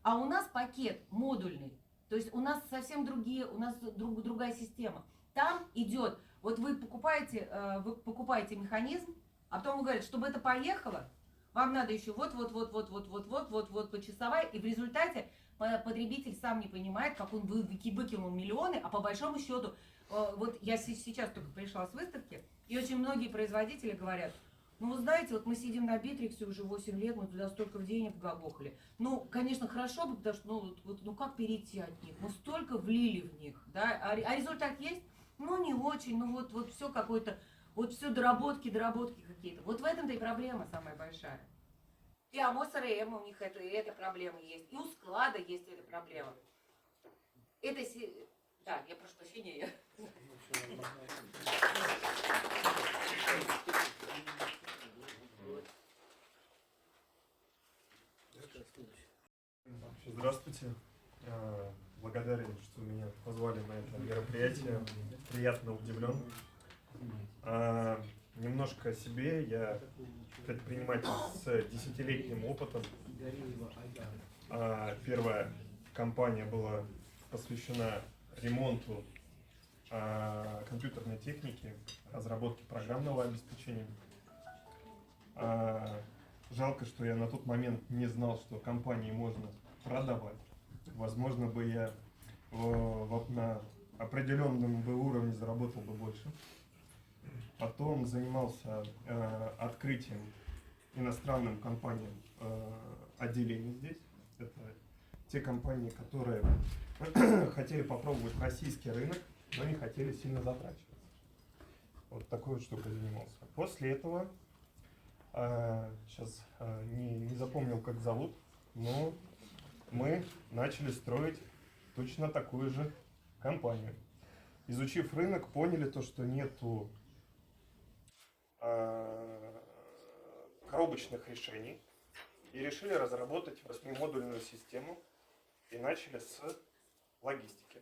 L: А у нас пакет модульный, то есть у нас совсем другая система. Там идет, вот вы покупаете механизм, а потом вы говорите, чтобы это поехало, вам надо еще вот почасовая, и в результате потребитель сам не понимает, как он выкинул миллионы, а по большому счету, вот я сейчас только пришла с выставки, и очень многие производители говорят, ну вы знаете, вот мы сидим на Bittrex уже 8 лет, мы туда столько денег вгогохали. Ну, конечно, хорошо бы, потому что, ну как перейти от них? Мы столько влили в них, да, а результат есть? Ну, не очень, ну вот все какое-то, вот все доработки какие-то. Вот в этом-то и проблема самая большая. И АМОС РМ у них эта проблема есть, и у склада есть эта проблема. Да, я прошу прощения.
M: Здравствуйте. Благодарен, что меня позвали на это мероприятие. Приятно удивлен. Немножко о себе. Я предприниматель с 10-летним опытом. Первая компания была посвящена ремонту компьютерной техники, разработке программного обеспечения. Жалко, что я на тот момент не знал, что компании можно продавать. Возможно, бы я на определенном уровне заработал бы больше. Потом занимался открытием иностранным компаниям отделений здесь. Это те компании, которые хотели попробовать российский рынок, но не хотели сильно затрачиваться. Вот такой вот штукой занимался. После этого, сейчас не запомнил, как зовут, но мы начали строить точно такую же компанию. Изучив рынок, поняли то, что нету коробочных решений, и решили разработать 8-модульную систему и начали с логистики.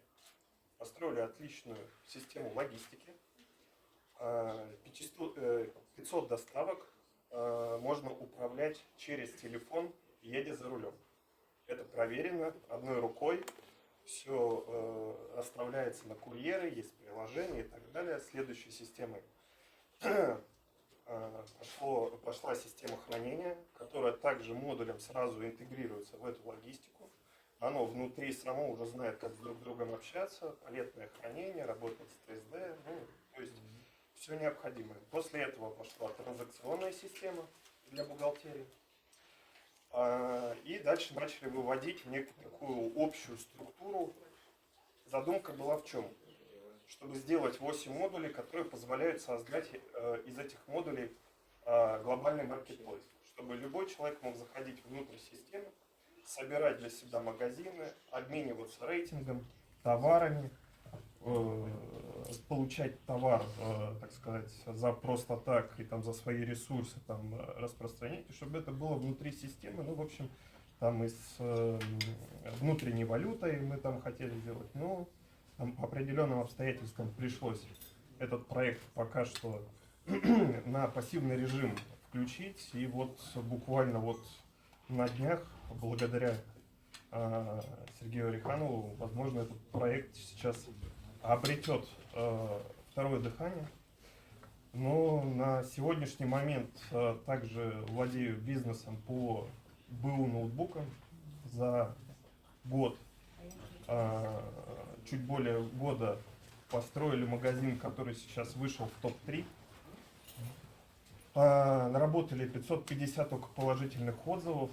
M: Построили отличную систему логистики. 500 доставок можно управлять через телефон, едя за рулем. Это проверено одной рукой. Все расставляется на курьеры, есть приложение и так далее. Следующей системой пошла система хранения, которая также модулем сразу интегрируется в эту логистику. Оно внутри само уже знает, как друг с другом общаться, палетное хранение, работать с TSD, то есть все необходимое. После этого пошла транзакционная система для бухгалтерии. И дальше начали выводить некую такую общую структуру. Задумка была в чем? Чтобы сделать 8 модулей, которые позволяют создать из этих модулей глобальный маркетплейс. Чтобы любой человек мог заходить внутрь системы, собирать для себя магазины, обмениваться рейтингом, товарами, получать товар, так сказать, за просто так и там за свои ресурсы там распространять, и чтобы это было внутри системы, в общем, там и с внутренней валютой мы там хотели сделать, но там, по определенным обстоятельствам пришлось этот проект пока что на пассивный режим включить, и вот буквально вот на днях, благодаря Сергею Ореханову, возможно, этот проект сейчас обретет второе дыхание. Но на сегодняшний момент также владею бизнесом по БУ ноутбукам. За год, чуть более года, построили магазин, который сейчас вышел в топ-3. Наработали 550 только положительных отзывов.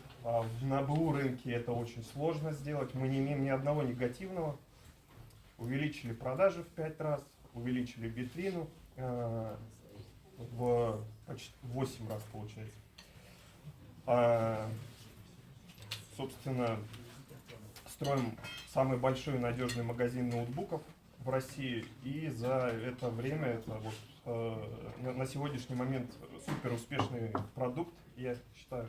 M: На БУ рынке это очень сложно сделать. Мы не имеем ни одного негативного. Увеличили продажи в 5 раз, увеличили витрину в почти 8 раз, получается. Собственно, строим самый большой и надежный магазин ноутбуков в России. И за это время, это вот, на сегодняшний момент супер успешный продукт, я считаю,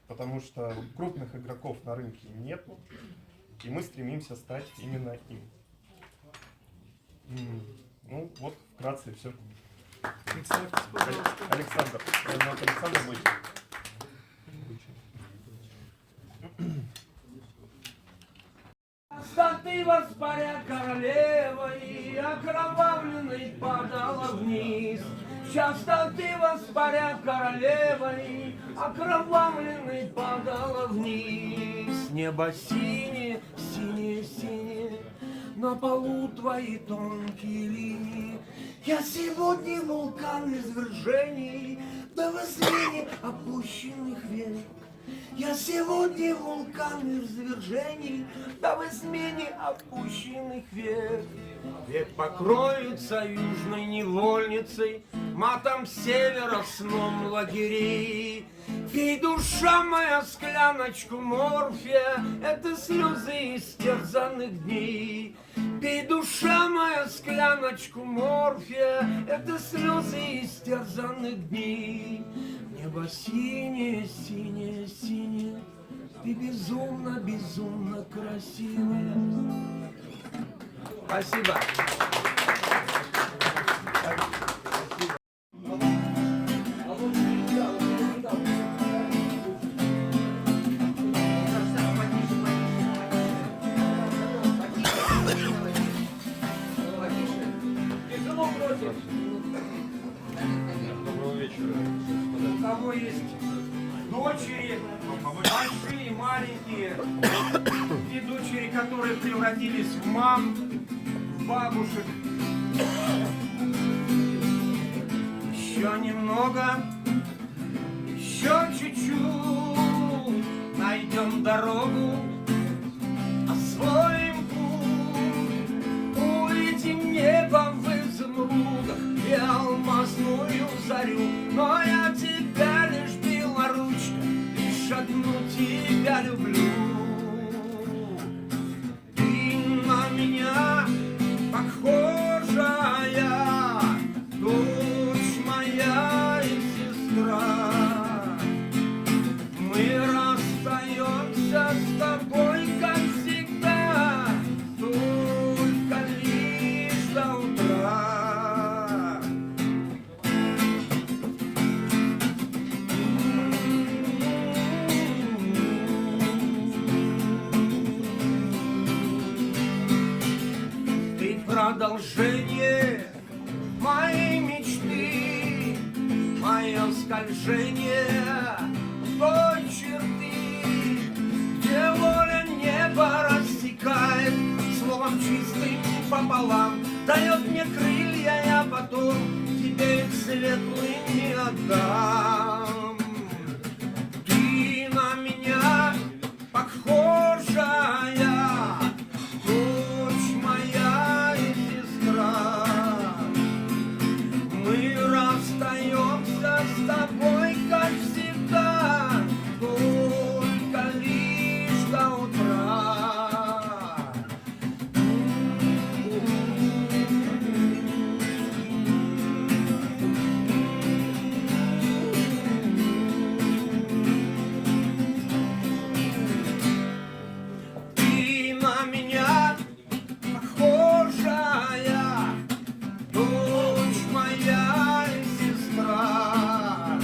M: потому что крупных игроков на рынке нету, и мы стремимся стать именно им. Ну вот, вкратце все. Александр, Александр будет.
N: Часто ты воспаря королевой, окровавленной падала вниз. Часто ты воспаря королевой, окровавленной падала вниз. Небо синее, синее, синее, на полу твои тонкие линии. Я сегодня вулкан извержений, да в измене опущенных век. Я сегодня вулкан извержений, да в измене опущенных век. Век покроется южной невольницей, матом севера, сном лагерей. Пей, душа моя, скляночку морфия, это слезы истерзанных дней. Пей, душа моя, скляночку морфия, это слезы истерзанных дней. Небо синее, синее, синее, ты безумно, безумно красивая. Спасибо.
H: Доброго вечера.
N: У кого есть дочери, большие, маленькие, и дочери, которые превратились в мам, в бабушек. Еще немного, еще чуть-чуть, найдем дорогу, освоим путь, улетим небом в изумрудах и алмазную зарю. Но я тебя лишь белоручка, лишь одну тебя люблю. Ты на меня похожая, дочь моя и сестра. Мы расстаемся с тобой, как всегда, только лишь до утра. скольжение той черты, где воля небо рассекает словом чистым пополам, дает мне крылья, я потом тебе их светлыми отдам. Ты на меня похожая, дочь моя и сестра. Мы расстаемся с тобой, как всегда, только лишь до утра. Ты на меня похожая, дочь моя и сестра.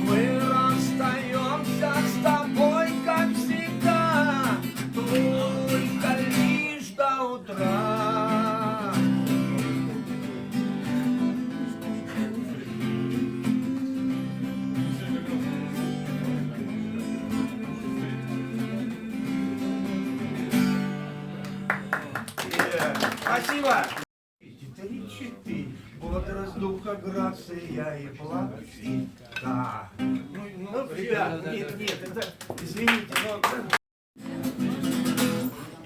N: Мы расстаемся с тобой, как всегда, только лишь до утра. Спасибо. 3-4. Бодрость духа, грация и пластика. Ну, ребят, нет, это, извините, но...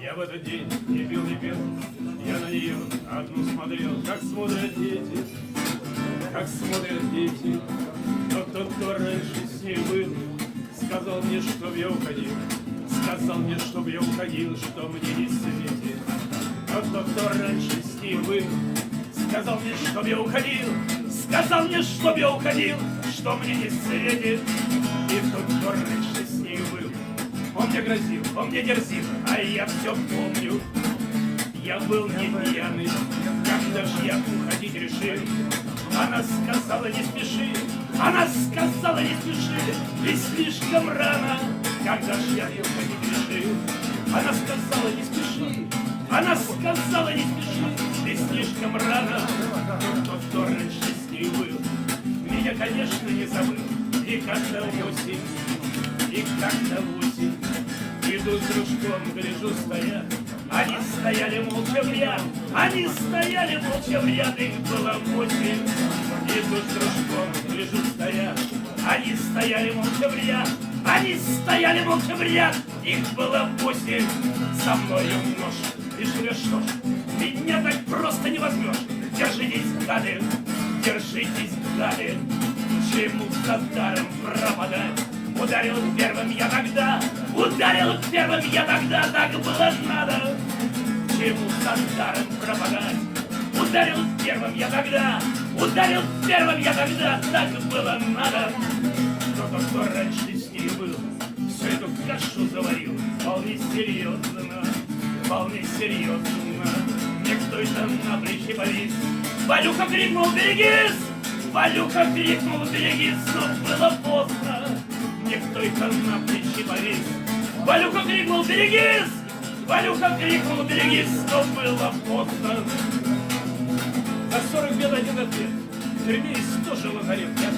B: Я в этот день не пил, я на нее одну смотрел, как смотрят дети, Но тот, кто раньше с ней был, сказал мне, чтоб я уходил, что мне не светит. Но тот, кто раньше с ней был, сказал мне, чтоб я уходил, что мне не светит. И тот, кто раньше с ней был, он мне грозил, он мне дерзил, а я все помню. Я был не пьяный, когда ж я уходить решил. Она сказала, не спеши, и слишком рано, когда ж я уходить решил. Она сказала, не спеши, и слишком рано. Тот, кто раньше с ней был, меня, конечно, не забыл. И как-то осень, иду с дружком, гляжу, стоят. Они стояли молча в ряд, их было 8. Иду с дружком, гляжу, стоят. Они стояли молча в ряд, их было 8. Со мною нож, решили, что ж, меня так просто не возьмешь. Держитесь, гады, чему за даром пропадать? Ударил первым я тогда, так было надо. Чему за даром пропадать? Ударил первым я тогда, так было надо. Но тот, кто раньше с ней был, всю эту кашу заварил, вполне серьезно. Мне кто-то на плечи повис. Валюха крикнул, берегись! Но было поздно. Мне кто-то на плечи повис. Валюха крикнул, берегись! Но было поздно. За 40 лет один ответ. В тюрьме тоже лазарет. Я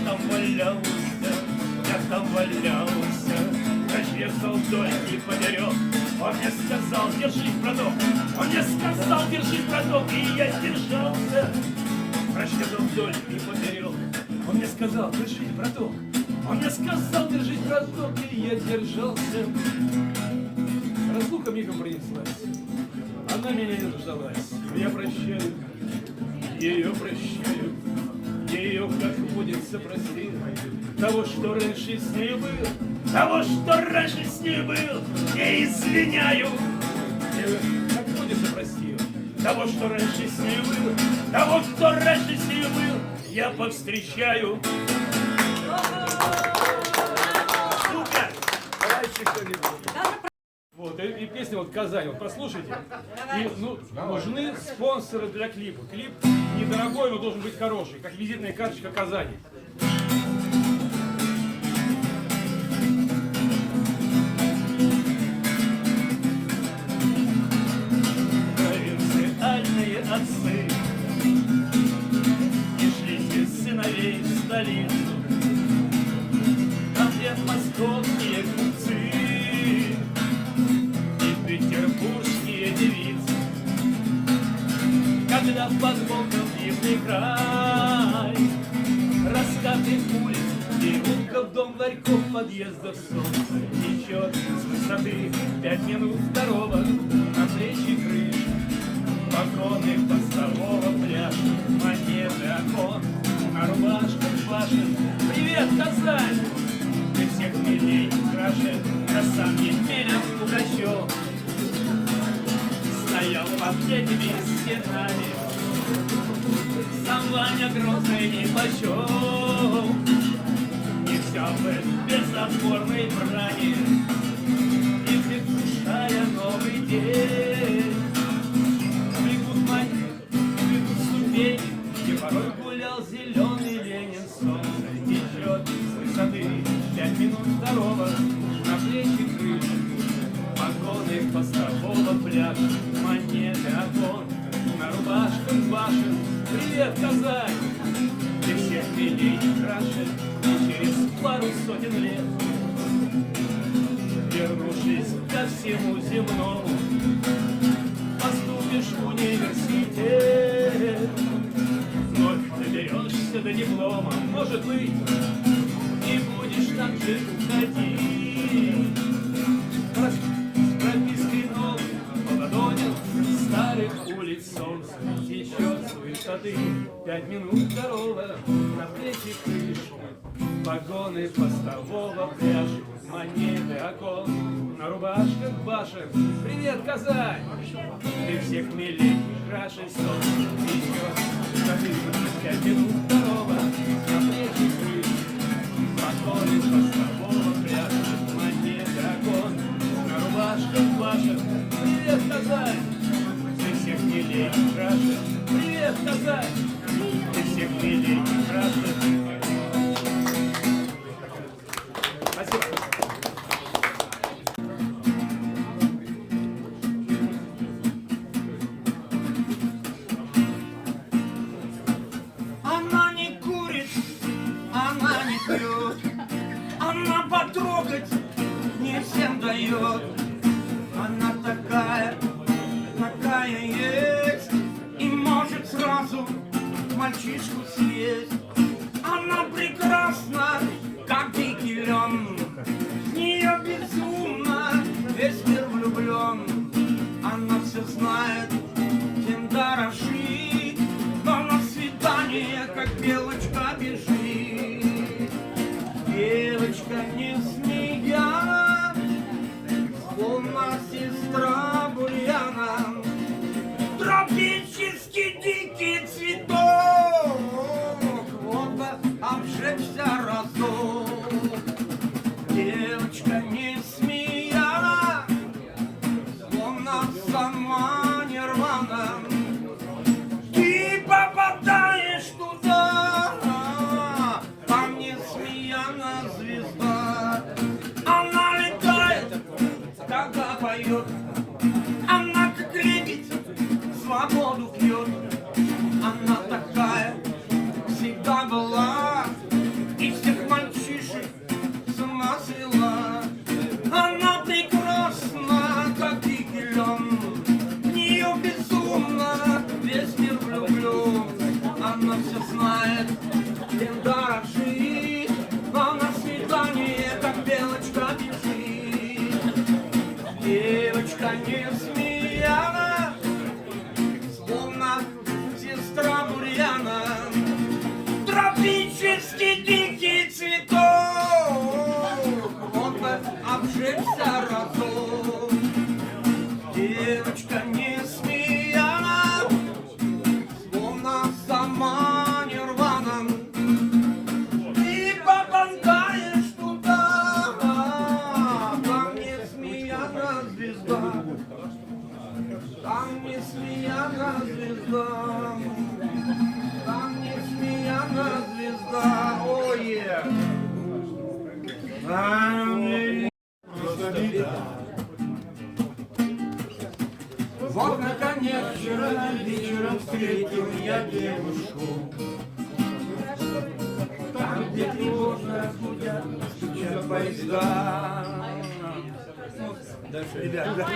B: там валялся. Прочесал вдоль и поперек. Он мне сказал, держись, браток. И я держался. Прочесал вдоль и поперек. Он мне сказал, держись, браток. И я держался. Разлука мигом принеслась. Она меня не дождалась. Я прощаю, ее, как водится, простил. Того, что раньше с ней был, не извиняю. Как водится, простил. Того, что раньше с ней был, я повстречаю. Супер! Давайте кто-нибудь. Вот, и песня вот «Казань», вот послушайте. И, нужны спонсоры для клипа. Клип недорогой, но должен быть хороший, как визитная карточка Казани. Провинциальные отцы, не шлите сыновей в столицу.
O: край раскатных улиц, переулков, дом, ларьков, подъездов, солнце течет с высоты 5 минут второго на плечи крыш. Вагоны постового пляжа, монеты окон, на рубашках башен. Привет, Казань! Ты всех милей краше, я сам Емеля Пугачев. Стоял под этими стенами, сам Ваня Грозный не почем. И все бы без отборной брани, и предвкушая новый день. Бегут монеты, бегут ступени, и порой гулял зеленый Ленин. Солнце течет с высоты 5 минут второго на плечи крыши. Вагоны постового пляжа, монеты окон, на рубашках башен. Привет, Казань! Ты всех милей и краше, и через пару сотен лет, вернувшись ко всему земному, поступишь в университет. Вновь доберешься до диплома, может быть, и будешь так же уходить. С пропиской новой Поводонил старых улиц. Солнце течет с высоты 5 минут второго на плечи крышу. Вагоны постового пляжа, монеты окон, на рубашках башен. Привет, Казань! Ты всех милей краше. Солнце течет с высоты 5 минут второго на плечи крышу. Вагоны постового пляжа, монеты окон, на рубашках башен. Привет, Казань! Ты всех милей краше. Привет, Казань! Ты всех милей краше. Спасибо.
N: Она не курит, она не пьет, она потрогать не всем дает. Она такая, такая есть, и может сразу мальчишку съесть. Она прекрасна, как дикий лен, в нее безумно весь мир влюблен. Она все знает, тем дорожит, но на свидание, как белочка, бежит. Девочка не змея, словно сестра бурьяна, тропический дикий цветок. Вот бы обжечься разок. Девочка не смеяна, словно сама нирвана. Ты попадаешь туда, там не смеяна звезда. Она летает, когда поет, она как лебедь свободу пьет. Она такая всегда была, и всех мальчишек с ума свела. Она прекрасна, как дикий лен, в нее безумно весь мир влюблен. Она все знает, тем дорожит, но на свидание, как белочка, бежит. Девочка не смеяна, словно сестра бурьяна, тропический дикий цветок. Вот бы обжечься разок. Девочка не смеяна, словно сама нирвана. Ты попадаешь туда, там не смеяна звезда, там не смеяна звезда, там не смеяна звезда. Ой, вот наконец вчера вечером встретил я девушку, там, где тревожно гудят, стучат поезда. Дальше, ребята.